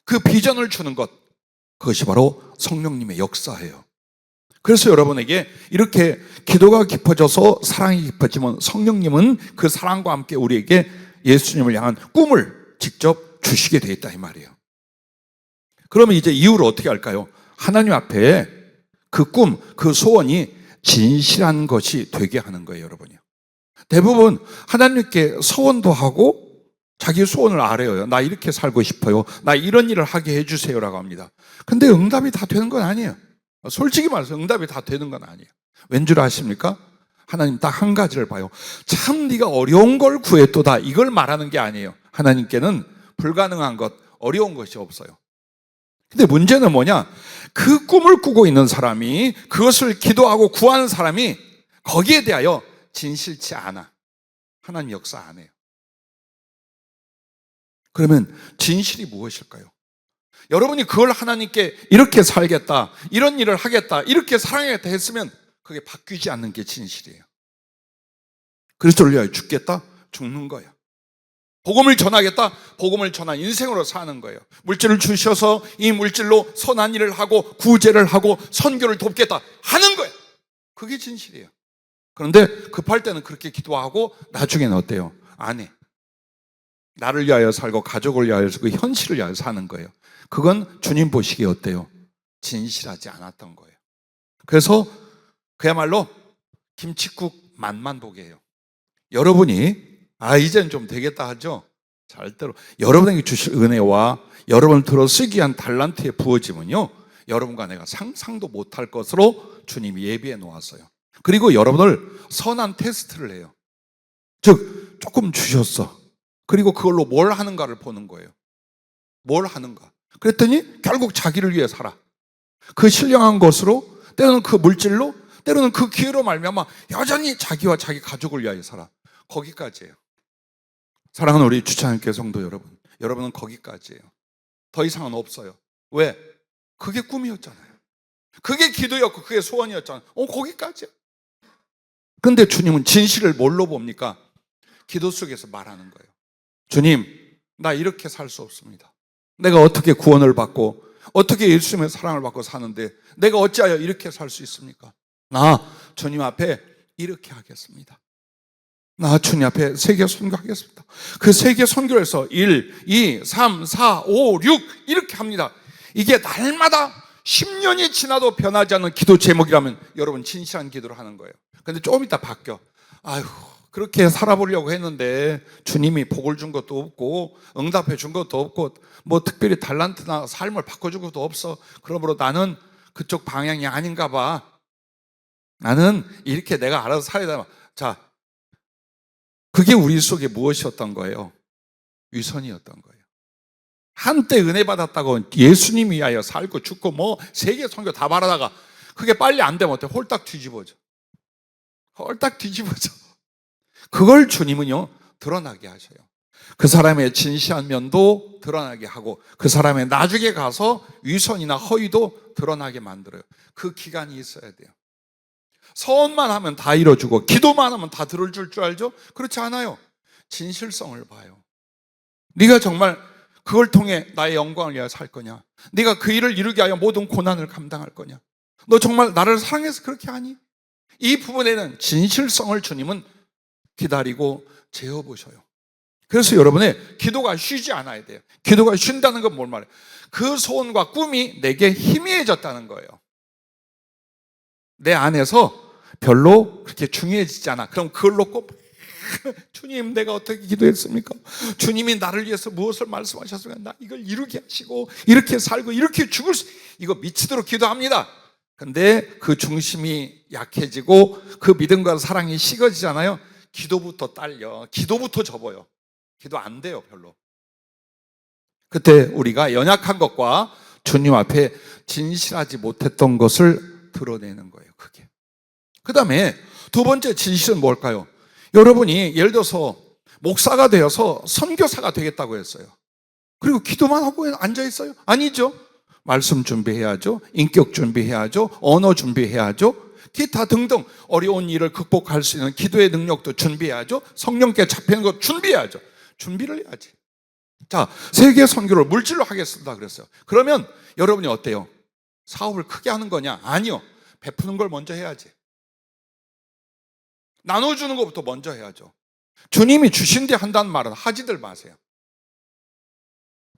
그 비전을 주는 것, 그것이 바로 성령님의 역사예요. 그래서 여러분에게 이렇게 기도가 깊어져서 사랑이 깊어지면 성령님은 그 사랑과 함께 우리에게 예수님을 향한 꿈을 직접 주시게 되어 있다 이 말이에요. 그러면 이제 이후로 어떻게 할까요? 하나님 앞에 그 꿈, 그 소원이 진실한 것이 되게 하는 거예요, 여러분이요. 대부분 하나님께 소원도 하고 자기 소원을 아뢰어요. 나 이렇게 살고 싶어요. 나 이런 일을 하게 해주세요라고 합니다. 근데 응답이 다 되는 건 아니에요. 솔직히 말해서 응답이 다 되는 건 아니에요. 왠 줄 아십니까? 하나님 딱 한 가지를 봐요. 참 네가 어려운 걸 구했도다 이걸 말하는 게 아니에요. 하나님께는 불가능한 것, 어려운 것이 없어요. 근데 문제는 뭐냐? 그 꿈을 꾸고 있는 사람이, 그것을 기도하고 구하는 사람이 거기에 대하여 진실치 않아. 하나님 역사 안 해요. 그러면 진실이 무엇일까요? 여러분이 그걸 하나님께 이렇게 살겠다, 이런 일을 하겠다, 이렇게 사랑하겠다 했으면 그게 바뀌지 않는 게 진실이에요. 그리스도를 위하여 죽겠다? 죽는 거예요. 복음을 전하겠다? 복음을 전한 인생으로 사는 거예요. 물질을 주셔서 이 물질로 선한 일을 하고 구제를 하고 선교를 돕겠다 하는 거예요. 그게 진실이에요. 그런데 급할 때는 그렇게 기도하고 나중에는 어때요? 안 해. 나를 위하여 살고 가족을 위하여 살고 현실을 위하여 사는 거예요. 그건 주님 보시기에 어때요? 진실하지 않았던 거예요. 그래서 그야말로 김칫국 맛만 보게 해요. 여러분이 이젠 좀 되겠다 하죠? 절대로 여러분에게 주실 은혜와 여러분을 들어 쓰기 위한 달란트에 부어지면요, 여러분과 내가 상상도 못할 것으로 주님이 예비해 놓았어요. 그리고 여러분을 선한 테스트를 해요. 즉 조금 주셨어. 그리고 그걸로 뭘 하는가를 보는 거예요. 뭘 하는가. 그랬더니 결국 자기를 위해 살아. 그 신령한 것으로, 때로는 그 물질로, 때로는 그 기회로 말미암아 여전히 자기와 자기 가족을 위하여 살아. 거기까지예요. 사랑하는 우리 주차장교회 성도 여러분, 여러분은 거기까지예요. 더 이상은 없어요. 왜? 그게 꿈이었잖아요. 그게 기도였고 그게 소원이었잖아요. 거기까지요. 그런데 주님은 진실을 뭘로 봅니까? 기도 속에서 말하는 거예요. 주님, 나 이렇게 살 수 없습니다. 내가 어떻게 구원을 받고 어떻게 예수님의 사랑을 받고 사는데 내가 어찌하여 이렇게 살 수 있습니까? 나 주님 앞에 이렇게 하겠습니다. 나 주님 앞에 세계 선교하겠습니다. 그 세계 선교를 해서 1, 2, 3, 4, 5, 6 이렇게 합니다. 이게 날마다 10년이 지나도 변하지 않는 기도 제목이라면 여러분 진실한 기도를 하는 거예요. 근데 조금 이따 바뀌어. 그렇게 살아보려고 했는데 주님이 복을 준 것도 없고 응답해 준 것도 없고 뭐 특별히 달란트나 삶을 바꿔준 것도 없어. 그러므로 나는 그쪽 방향이 아닌가 봐. 나는 이렇게 내가 알아서 살아야 돼. 자, 그게 우리 속에 무엇이었던 거예요? 위선이었던 거예요. 한때 은혜 받았다고 예수님 위하여 살고 죽고 뭐 세계 선교 다 바라다가 그게 빨리 안 되면 어때? 홀딱 뒤집어져. 홀딱 뒤집어져. 그걸 주님은요 드러나게 하셔요. 그 사람의 진실한 면도 드러나게 하고 그 사람의 나중에 가서 위선이나 허위도 드러나게 만들어요. 그 기간이 있어야 돼요. 서원만 하면 다 이뤄주고 기도만 하면 다 들어줄 줄 알죠? 그렇지 않아요. 진실성을 봐요. 네가 정말 그걸 통해 나의 영광을 위하여 살 거냐? 네가 그 일을 이루게 하여 모든 고난을 감당할 거냐? 너 정말 나를 사랑해서 그렇게 하니? 이 부분에는 진실성을 주님은 기다리고 재어보셔요. 그래서 여러분의 기도가 쉬지 않아야 돼요. 기도가 쉰다는 건 뭘 말해요? 그 소원과 꿈이 내게 희미해졌다는 거예요. 내 안에서 별로 그렇게 중요해지지 않아. 그럼 그걸 놓고 주님 내가 어떻게 기도했습니까? 주님이 나를 위해서 무엇을 말씀하셨습니까? 나 이걸 이루게 하시고 이렇게 살고 이렇게 죽을 수, 이거 미치도록 기도합니다. 근데 그 중심이 약해지고 그 믿음과 사랑이 식어지잖아요. 기도부터 딸려. 기도부터 접어요. 기도 안 돼요 별로. 그때 우리가 연약한 것과 주님 앞에 진실하지 못했던 것을 드러내는 거예요. 그게. 그 다음에 두 번째 진실은 뭘까요? 여러분이 예를 들어서 목사가 되어서 선교사가 되겠다고 했어요. 그리고 기도만 하고 앉아있어요? 아니죠. 말씀 준비해야죠. 인격 준비해야죠. 언어 준비해야죠. 기타 등등 어려운 일을 극복할 수 있는 기도의 능력도 준비해야죠. 성령께 잡히는 것 준비해야죠. 준비를 해야지. 자, 세계 선교를 물질로 하겠습니다 그랬어요. 그러면 여러분이 어때요? 사업을 크게 하는 거냐? 아니요. 베푸는 걸 먼저 해야지. 나눠주는 것부터 먼저 해야죠. 주님이 주신 데 한다는 말은 하지들 마세요.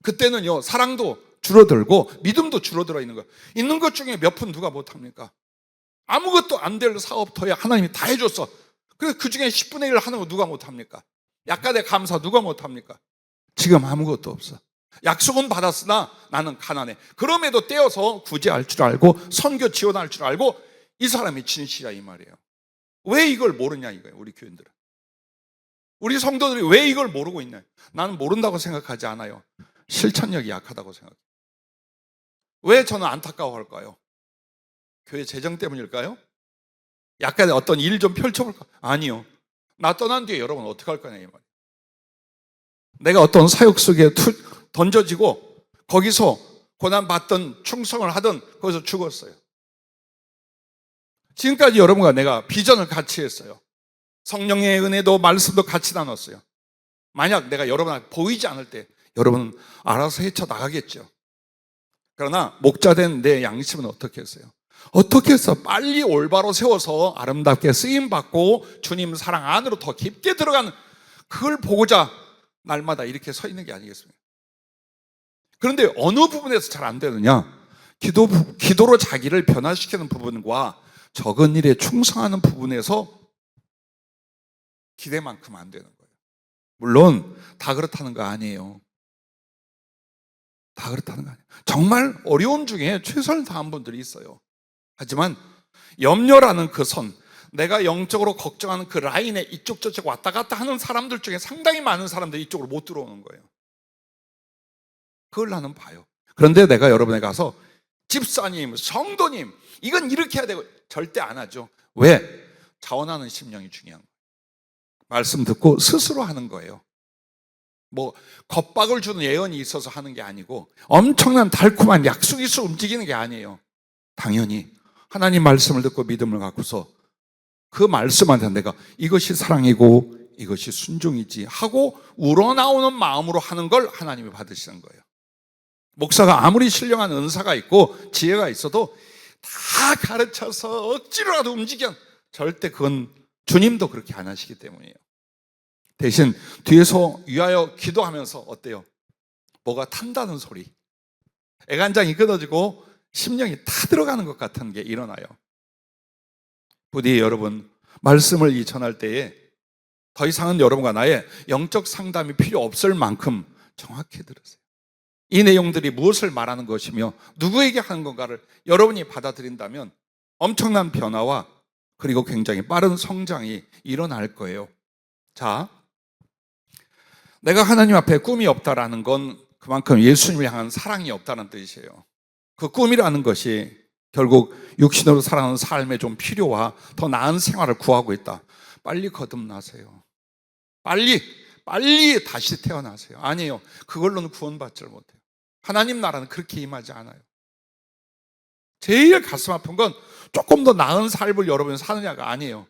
그때는요 사랑도 줄어들고 믿음도 줄어들어 있는 거예요. 있는 것 중에 몇 푼 누가 못합니까? 아무것도 안 될 사업터에 하나님이 다 해줬어. 그래서 그 중에 10분의 1을 하는 거 누가 못합니까? 약간의 감사 누가 못합니까? 지금 아무것도 없어. 약속은 받았으나 나는 가난해. 그럼에도 떼어서 구제할 줄 알고 선교 지원할 줄 알고 이 사람이 진실이야 이 말이에요. 왜 이걸 모르냐 이거예요. 우리 교인들은. 우리 성도들이 왜 이걸 모르고 있냐. 나는 모른다고 생각하지 않아요. 실천력이 약하다고 생각해요. 왜 저는 안타까워할까요? 교회 재정 때문일까요? 약간 어떤 일 좀 펼쳐볼까? 아니요. 나 떠난 뒤에 여러분 어떻게 할 거냐 이 말이에요. 내가 어떤 사역 속에 던져지고 거기서 고난받던 충성을 하던 거기서 죽었어요. 지금까지 여러분과 내가 비전을 같이 했어요. 성령의 은혜도 말씀도 같이 나눴어요. 만약 내가 여러분한테 보이지 않을 때 여러분은 알아서 헤쳐나가겠죠. 그러나 목자된 내 양심은 어떻게 했어요? 어떻게 해서 빨리 올바로 세워서 아름답게 쓰임받고 주님 사랑 안으로 더 깊게 들어가는, 그걸 보고자 날마다 이렇게 서 있는 게 아니겠습니까? 그런데 어느 부분에서 잘 안 되느냐? 기도로 자기를 변화시키는 부분과 적은 일에 충성하는 부분에서 기대만큼 안 되는 거예요. 물론 다 그렇다는 거 아니에요. 다 그렇다는 거 아니에요. 정말 어려움 중에 최선을 다한 분들이 있어요. 하지만 염려라는 그 선, 내가 영적으로 걱정하는 그 라인에 이쪽 저쪽 왔다 갔다 하는 사람들 중에 상당히 많은 사람들이 이쪽으로 못 들어오는 거예요. 그걸 나는 봐요. 그런데 내가 여러분에 가서 집사님, 성도님, 이건 이렇게 해야 되고 절대 안 하죠. 왜? 자원하는 심령이 중요한 거예요. 말씀 듣고 스스로 하는 거예요. 뭐 겁박을 주는 예언이 있어서 하는 게 아니고 엄청난 달콤한 약속이 있어 움직이는 게 아니에요. 당연히 하나님 말씀을 듣고 믿음을 갖고서 그 말씀한테 내가 이것이 사랑이고 이것이 순종이지 하고 우러나오는 마음으로 하는 걸 하나님이 받으시는 거예요. 목사가 아무리 신령한 은사가 있고 지혜가 있어도 다 가르쳐서 억지로라도 움직여, 절대 그건 주님도 그렇게 안 하시기 때문이에요. 대신 뒤에서 위하여 기도하면서 어때요? 뭐가 탄다는 소리, 애간장이 끊어지고 심령이 다 들어가는 것 같은 게 일어나요. 부디 여러분 말씀을 전할 때에 더 이상은 여러분과 나의 영적 상담이 필요 없을 만큼 정확히 들으세요. 이 내용들이 무엇을 말하는 것이며 누구에게 하는 건가를 여러분이 받아들인다면 엄청난 변화와 그리고 굉장히 빠른 성장이 일어날 거예요. 자, 내가 하나님 앞에 꿈이 없다라는 건 그만큼 예수님을 향한 사랑이 없다는 뜻이에요. 그 꿈이라는 것이 결국 육신으로 살아가는 삶의 좀 필요와 더 나은 생활을 구하고 있다. 빨리 거듭나세요. 빨리 다시 태어나세요. 아니에요. 그걸로는 구원받지를 못해요. 하나님 나라는 그렇게 임하지 않아요. 제일 가슴 아픈 건 조금 더 나은 삶을 여러분이 사느냐가 아니에요.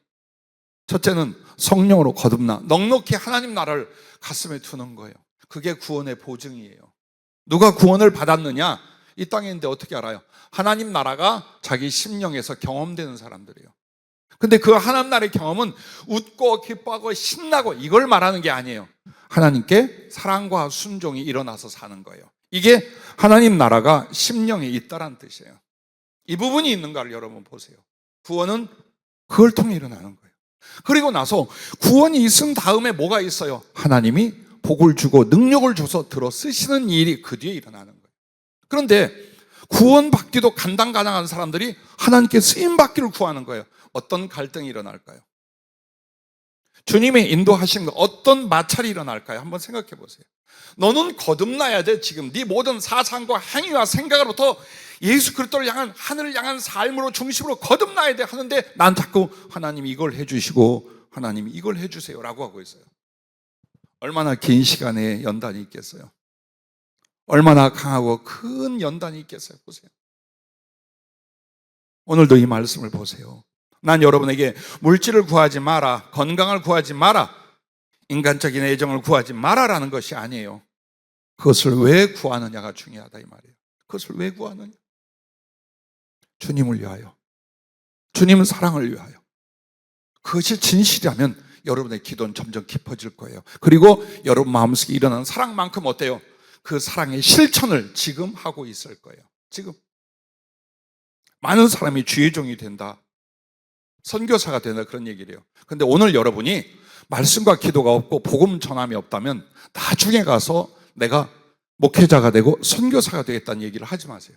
첫째는 성령으로 거듭나 넉넉히 하나님 나라를 가슴에 두는 거예요. 그게 구원의 보증이에요. 누가 구원을 받았느냐? 이 땅에 있는데 어떻게 알아요? 하나님 나라가 자기 심령에서 경험되는 사람들이에요. 근데 그 하나님 나라의 경험은 웃고 기뻐하고 신나고 이걸 말하는 게 아니에요. 하나님께 사랑과 순종이 일어나서 사는 거예요. 이게 하나님 나라가 심령에 있다라는 뜻이에요. 이 부분이 있는가를 여러분 보세요. 구원은 그걸 통해 일어나는 거예요. 그리고 나서 구원이 있은 다음에 뭐가 있어요? 하나님이 복을 주고 능력을 줘서 들어 쓰시는 일이 그 뒤에 일어나는 거예요. 그런데 구원받기도 간당간당한 사람들이 하나님께 쓰임받기를 구하는 거예요. 어떤 갈등이 일어날까요? 주님의 인도하신 거 어떤 마찰이 일어날까요? 한번 생각해 보세요. 너는 거듭나야 돼. 지금 네 모든 사상과 행위와 생각으로부터 예수 그리스도를 향한 하늘을 향한 삶으로 중심으로 거듭나야 돼 하는데 난 자꾸 하나님이 이걸 해주시고 하나님이 이걸 해주세요 라고 하고 있어요. 얼마나 긴 시간의 연단이 있겠어요? 얼마나 강하고 큰 연단이 있겠어요? 보세요. 오늘도 이 말씀을 보세요. 난 여러분에게 물질을 구하지 마라, 건강을 구하지 마라, 인간적인 애정을 구하지 마라라는 것이 아니에요. 그것을 왜 구하느냐가 중요하다 이 말이에요. 그것을 왜 구하느냐? 주님을 위하여, 주님의 사랑을 위하여. 그것이 진실이라면 여러분의 기도는 점점 깊어질 거예요. 그리고 여러분 마음속에 일어나는 사랑만큼 어때요? 그 사랑의 실천을 지금 하고 있을 거예요. 지금 많은 사람이 주의 종이 된다, 선교사가 된다 그런 얘기를 해요. 근데 오늘 여러분이 말씀과 기도가 없고 복음 전함이 없다면 나중에 가서 내가 목회자가 되고 선교사가 되겠다는 얘기를 하지 마세요.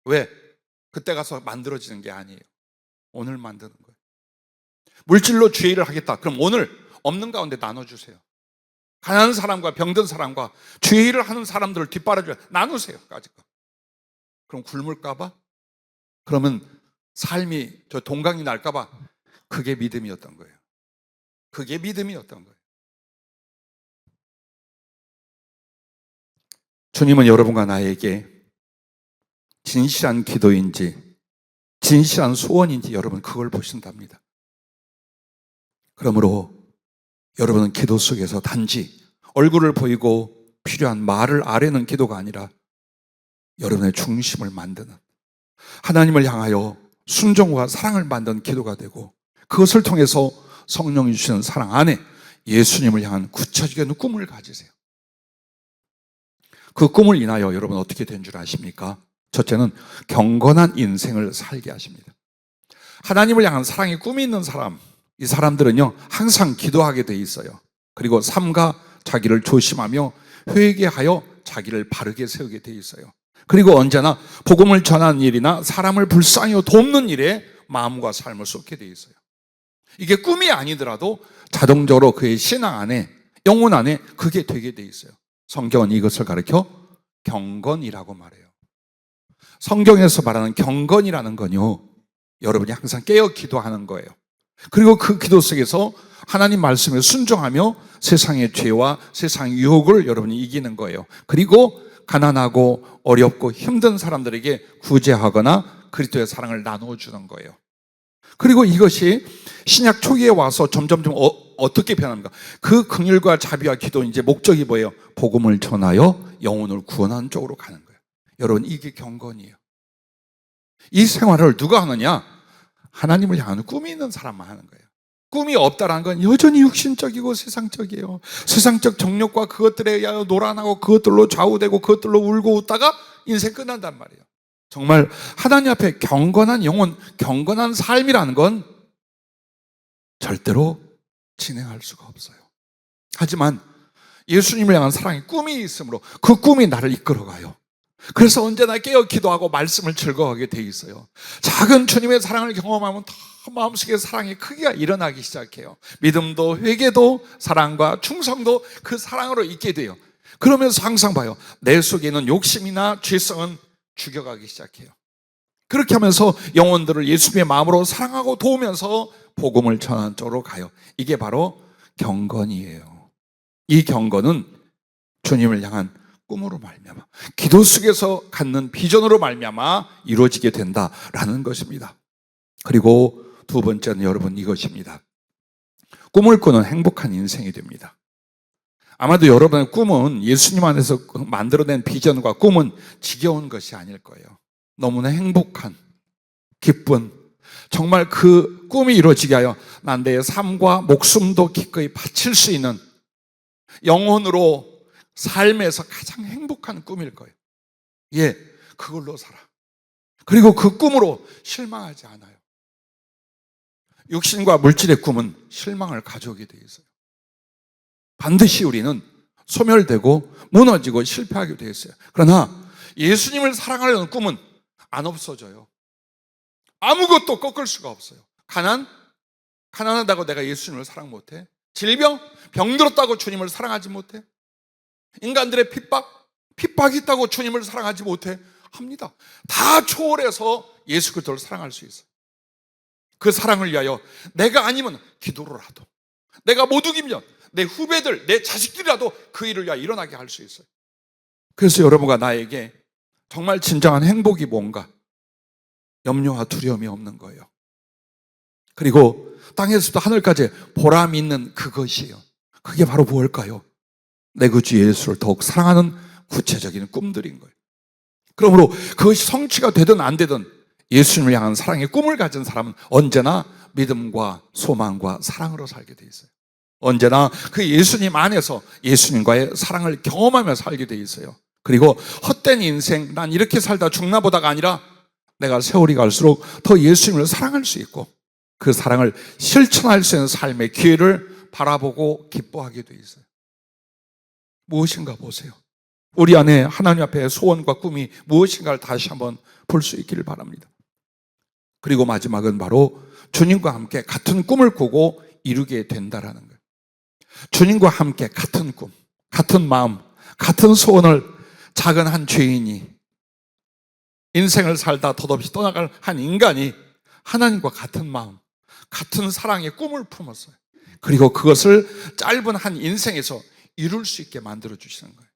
왜? 그때 가서 만들어지는 게 아니에요. 오늘 만드는 거예요. 물질로 주의 일을 하겠다. 그럼 오늘 없는 가운데 나눠주세요. 가난한 사람과 병든 사람과 주의 일을 하는 사람들을 뒷바라줘요. 나누세요. 까짓거. 그럼 굶을까 봐? 그러면 삶이 저 동강이 날까 봐? 그게 믿음이었던 거예요. 그게 믿음이었던 거예요. 주님은 여러분과 나에게 진실한 기도인지 진실한 소원인지 여러분 그걸 보신답니다. 그러므로 여러분은 기도 속에서 단지 얼굴을 보이고 필요한 말을 아뢰는 기도가 아니라 여러분의 중심을 만드는, 하나님을 향하여 순종과 사랑을 만드는 기도가 되고, 그것을 통해서 성령이 주시는 사랑 안에 예수님을 향한 구체적인 꿈을 가지세요. 그 꿈을 인하여 여러분 어떻게 된 줄 아십니까? 첫째는 경건한 인생을 살게 하십니다. 하나님을 향한 사랑의 꿈이 있는 사람, 이 사람들은요 항상 기도하게 돼 있어요. 그리고 삼가 자기를 조심하며 회개하여 자기를 바르게 세우게 돼 있어요. 그리고 언제나 복음을 전하는 일이나 사람을 불쌍히 돕는 일에 마음과 삶을 쏟게 돼 있어요. 이게 꿈이 아니더라도 자동적으로 그의 신앙 안에, 영혼 안에 그게 되게 돼 있어요. 성경은 이것을 가리켜 경건이라고 말해요. 성경에서 말하는 경건이라는 건요, 여러분이 항상 깨어 기도하는 거예요. 그리고 그 기도 속에서 하나님 말씀에 순종하며 세상의 죄와 세상의 유혹을 여러분이 이기는 거예요. 그리고 가난하고 어렵고 힘든 사람들에게 구제하거나 그리스도의 사랑을 나눠주는 거예요. 그리고 이것이 신약 초기에 와서 점점 어떻게 변합니까? 그 긍휼과 자비와 기도, 이제 목적이 뭐예요? 복음을 전하여 영혼을 구원하는 쪽으로 가는 거예요. 여러분, 이게 경건이에요. 이 생활을 누가 하느냐? 하나님을 향하는 꿈이 있는 사람만 하는 거예요. 꿈이 없다라는 건 여전히 육신적이고 세상적이에요. 세상적 정욕과 그것들에 의하여 노란하고 그것들로 좌우되고 그것들로 울고 웃다가 인생 끝난단 말이에요. 정말 하나님 앞에 경건한 영혼, 경건한 삶이라는 건 절대로 진행할 수가 없어요. 하지만 예수님을 향한 사랑의 꿈이 있으므로 그 꿈이 나를 이끌어가요. 그래서 언제나 깨어 기도하고 말씀을 즐거워하게 돼 있어요. 작은 주님의 사랑을 경험하면 더 마음속에 사랑의 크기가 일어나기 시작해요. 믿음도 회개도 사랑과 충성도 그 사랑으로 있게 돼요. 그러면서 항상 봐요. 내 속에 있는 욕심이나 죄성은 죽여가기 시작해요. 그렇게 하면서 영혼들을 예수님의 마음으로 사랑하고 도우면서 복음을 전하는 쪽으로 가요. 이게 바로 경건이에요. 이 경건은 주님을 향한 꿈으로 말미암아, 기도 속에서 갖는 비전으로 말미암아 이루어지게 된다라는 것입니다. 그리고 두 번째는 여러분 이것입니다. 꿈을 꾸는 행복한 인생이 됩니다. 아마도 여러분의 꿈은 예수님 안에서 만들어낸 비전과 꿈은 지겨운 것이 아닐 거예요. 너무나 행복한, 기쁜, 정말 그 꿈이 이루어지게 하여 난 내 삶과 목숨도 기꺼이 바칠 수 있는 영혼으로 삶에서 가장 행복한 꿈일 거예요. 예, 그걸로 살아. 그리고 그 꿈으로 실망하지 않아요. 육신과 물질의 꿈은 실망을 가져오게 되어 있어요. 반드시 우리는 소멸되고 무너지고 실패하게 되어 있어요. 그러나 예수님을 사랑하려는 꿈은 안 없어져요. 아무것도 꺾을 수가 없어요. 가난하다고 내가 예수님을 사랑 못해? 질병? 병들었다고 주님을 사랑하지 못해? 인간들의 핍박이 있다고 주님을 사랑하지 못해? 합니다. 다 초월해서 예수 그리스도를 사랑할 수 있어요. 그 사랑을 위하여 내가 아니면 기도로라도, 내가 못 이기면 내 후배들, 내 자식들이라도 그 일을 위하여 일어나게 할 수 있어요. 그래서 여러분과 나에게 정말 진정한 행복이 뭔가 염려와 두려움이 없는 거예요. 그리고 땅에서도 하늘까지 보람 있는 그것이에요. 그게 바로 무엇일까요? 내 주 예수를 더욱 사랑하는 구체적인 꿈들인 거예요. 그러므로 그것이 성취가 되든 안 되든 예수님을 향한 사랑의 꿈을 가진 사람은 언제나 믿음과 소망과 사랑으로 살게 돼 있어요. 언제나 그 예수님 안에서 예수님과의 사랑을 경험하며 살게 돼 있어요. 그리고 헛된 인생, 난 이렇게 살다 죽나 보다가 아니라 내가 세월이 갈수록 더 예수님을 사랑할 수 있고 그 사랑을 실천할 수 있는 삶의 기회를 바라보고 기뻐하게 돼 있어요. 무엇인가 보세요. 우리 안에 하나님 앞에 소원과 꿈이 무엇인가를 다시 한번 볼 수 있기를 바랍니다. 그리고 마지막은 바로 주님과 함께 같은 꿈을 꾸고 이루게 된다라는 거예요. 주님과 함께 같은 꿈, 같은 마음, 같은 소원을 작은 한 죄인이, 인생을 살다 덧없이 떠나갈 한 인간이 하나님과 같은 마음, 같은 사랑의 꿈을 품었어요. 그리고 그것을 짧은 한 인생에서 이룰 수 있게 만들어 주시는 거예요.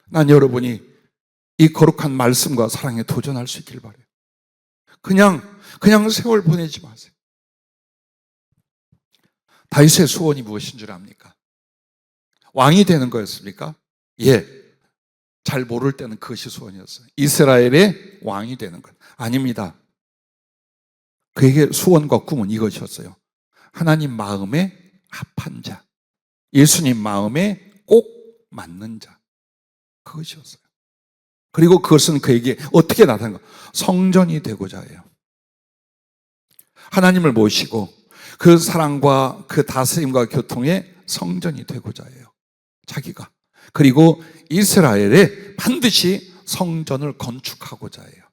난 여러분이 이 거룩한 말씀과 사랑에 도전할 수 있길 바라요. 그냥 세월 보내지 마세요. 다윗의 소원이 무엇인 줄 압니까? 왕이 되는 거였습니까? 예. 잘 모를 때는 그것이 소원이었어요. 이스라엘의 왕이 되는 것. 아닙니다. 그에게 소원과 꿈은 이것이었어요. 하나님 마음에 합한 자, 예수님 마음에 꼭 맞는 자, 그것이었어요. 그리고 그것은 그에게 어떻게 나타난 가 성전이 되고자 해요. 하나님을 모시고 그 사랑과 그 다스림과 교통의 성전이 되고자 해요. 자기가. 그리고 이스라엘에 반드시 성전을 건축하고자 해요.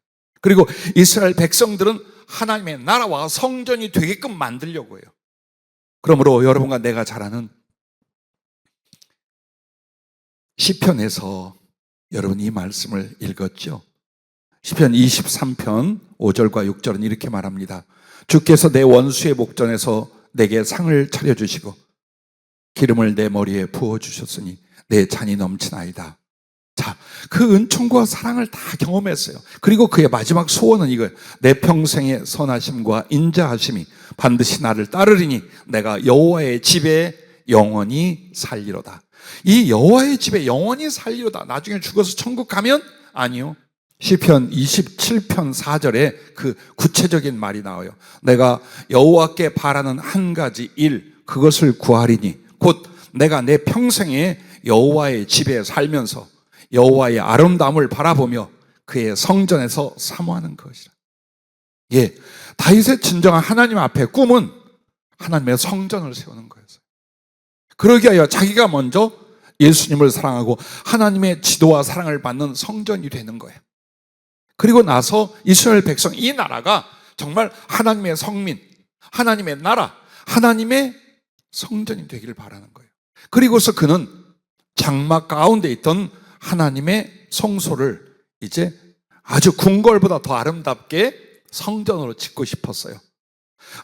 그리고 이스라엘 백성들은 하나님의 나라와 성전이 되게끔 만들려고 해요. 그러므로 여러분과 내가 잘 아는 시편에서 여러분 이 말씀을 읽었죠? 시편 23편 5절과 6절은 이렇게 말합니다. 주께서 내 원수의 목전에서 내게 상을 차려주시고 기름을 내 머리에 부어주셨으니 내 잔이 넘치나이다. 자, 그 은총과 사랑을 다 경험했어요. 그리고 그의 마지막 소원은 이거예요. 내 평생의 선하심과 인자하심이 반드시 나를 따르리니 내가 여호와의 집에 영원히 살리로다. 이 여호와의 집에 영원히 살리로다. 나중에 죽어서 천국 가면? 아니요. 시편 27편 4절에 그 구체적인 말이 나와요. 내가 여호와께 바라는 한 가지 일, 그것을 구하리니 곧 내가 내 평생에 여호와의 집에 살면서 여호와의 아름다움을 바라보며 그의 성전에서 사모하는 것이라. 예, 다윗의 진정한 하나님 앞에 꿈은 하나님의 성전을 세우는 거였어요. 그러기 위하여 자기가 먼저 예수님을 사랑하고 하나님의 지도와 사랑을 받는 성전이 되는 거예요. 그리고 나서 이스라엘 백성, 이 나라가 정말 하나님의 성민, 하나님의 나라, 하나님의 성전이 되기를 바라는 거예요. 그리고서 그는 장막 가운데 있던 하나님의 성소를 이제 아주 궁궐보다 더 아름답게 성전으로 짓고 싶었어요.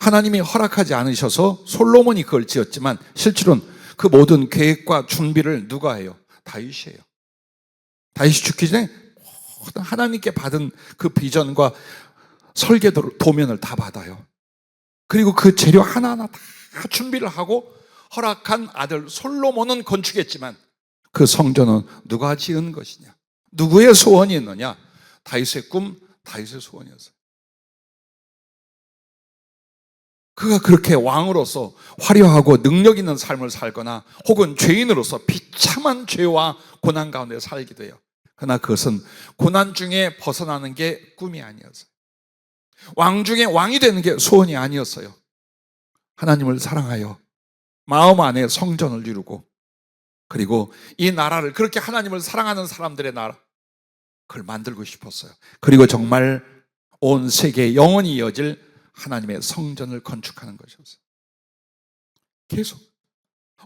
하나님이 허락하지 않으셔서 솔로몬이 그걸 지었지만 실제로는 그 모든 계획과 준비를 누가 해요? 다윗이에요. 다윗이 죽기 전에 모든 하나님께 받은 그 비전과 설계도를, 도면을 다 받아요. 그리고 그 재료 하나하나 다 준비를 하고 허락한 아들 솔로몬은 건축했지만 그 성전은 누가 지은 것이냐? 누구의 소원이 있느냐? 다윗의 꿈, 다윗의 소원이었어요. 그가 그렇게 왕으로서 화려하고 능력 있는 삶을 살거나 혹은 죄인으로서 비참한 죄와 고난 가운데 살기도 해요. 그러나 그것은 고난 중에 벗어나는 게 꿈이 아니었어요. 왕 중에 왕이 되는 게 소원이 아니었어요. 하나님을 사랑하여 마음 안에 성전을 이루고 그리고 이 나라를, 그렇게 하나님을 사랑하는 사람들의 나라, 그걸 만들고 싶었어요. 그리고 정말 온 세계에 영원히 이어질 하나님의 성전을 건축하는 것이었어요. 계속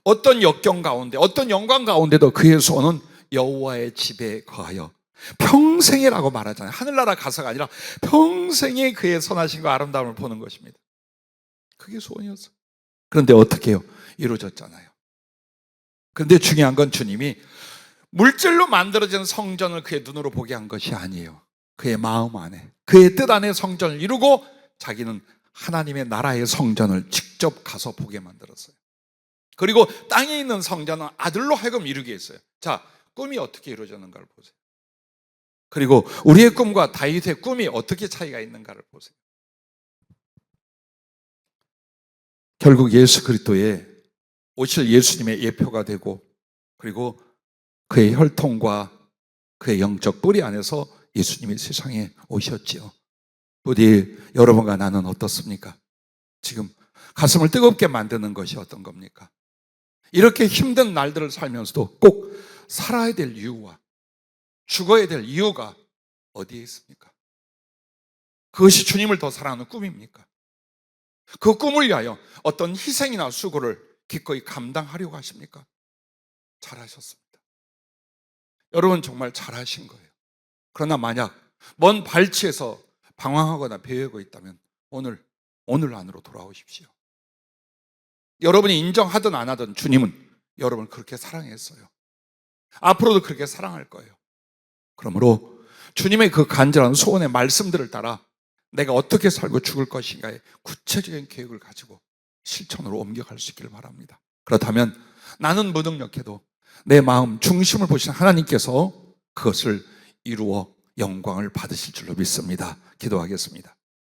어떤 역경 가운데, 어떤 영광 가운데도 그의 소원은 여호와의 집에 거하여 평생이라고 말하잖아요. 하늘나라 가서가 아니라 평생에 그의 선하심과 아름다움을 보는 것입니다. 그게 소원이었어요. 그런데 어떻게 해요? 이루어졌잖아요. 그런데 중요한 건 주님이 물질로 만들어진 성전을 그의 눈으로 보게 한 것이 아니에요. 그의 마음 안에, 그의 뜻 안에 성전을 이루고 자기는 하나님의 나라의 성전을 직접 가서 보게 만들었어요. 그리고 땅에 있는 성전은 아들로 하여금 이루게 했어요. 자, 꿈이 어떻게 이루어졌는가를 보세요. 그리고 우리의 꿈과 다윗의 꿈이 어떻게 차이가 있는가를 보세요. 결국 예수 그리스도의 오실 예수님의 예표가 되고 그리고 그의 혈통과 그의 영적 뿌리 안에서 예수님이 세상에 오셨지요. 부디 여러분과 나는 어떻습니까? 지금 가슴을 뜨겁게 만드는 것이 어떤 겁니까? 이렇게 힘든 날들을 살면서도 꼭 살아야 될 이유와 죽어야 될 이유가 어디에 있습니까? 그것이 주님을 더 사랑하는 꿈입니까? 그 꿈을 위하여 어떤 희생이나 수고를 기꺼이 감당하려고 하십니까? 잘하셨습니다. 여러분 정말 잘하신 거예요. 그러나 만약 먼 발치에서 방황하거나 배회하고 있다면 오늘 안으로 돌아오십시오. 여러분이 인정하든 안 하든 주님은 여러분을 그렇게 사랑했어요. 앞으로도 그렇게 사랑할 거예요. 그러므로 주님의 그 간절한 소원의 말씀들을 따라 내가 어떻게 살고 죽을 것인가의 구체적인 계획을 가지고 실천으로 옮겨갈 수 있기를 바랍니다. 그렇다면 나는 무능력해도 내 마음 중심을 보시는 하나님께서 그것을 이루어 영광을 받으실 줄로 믿습니다. 기도하겠습니다.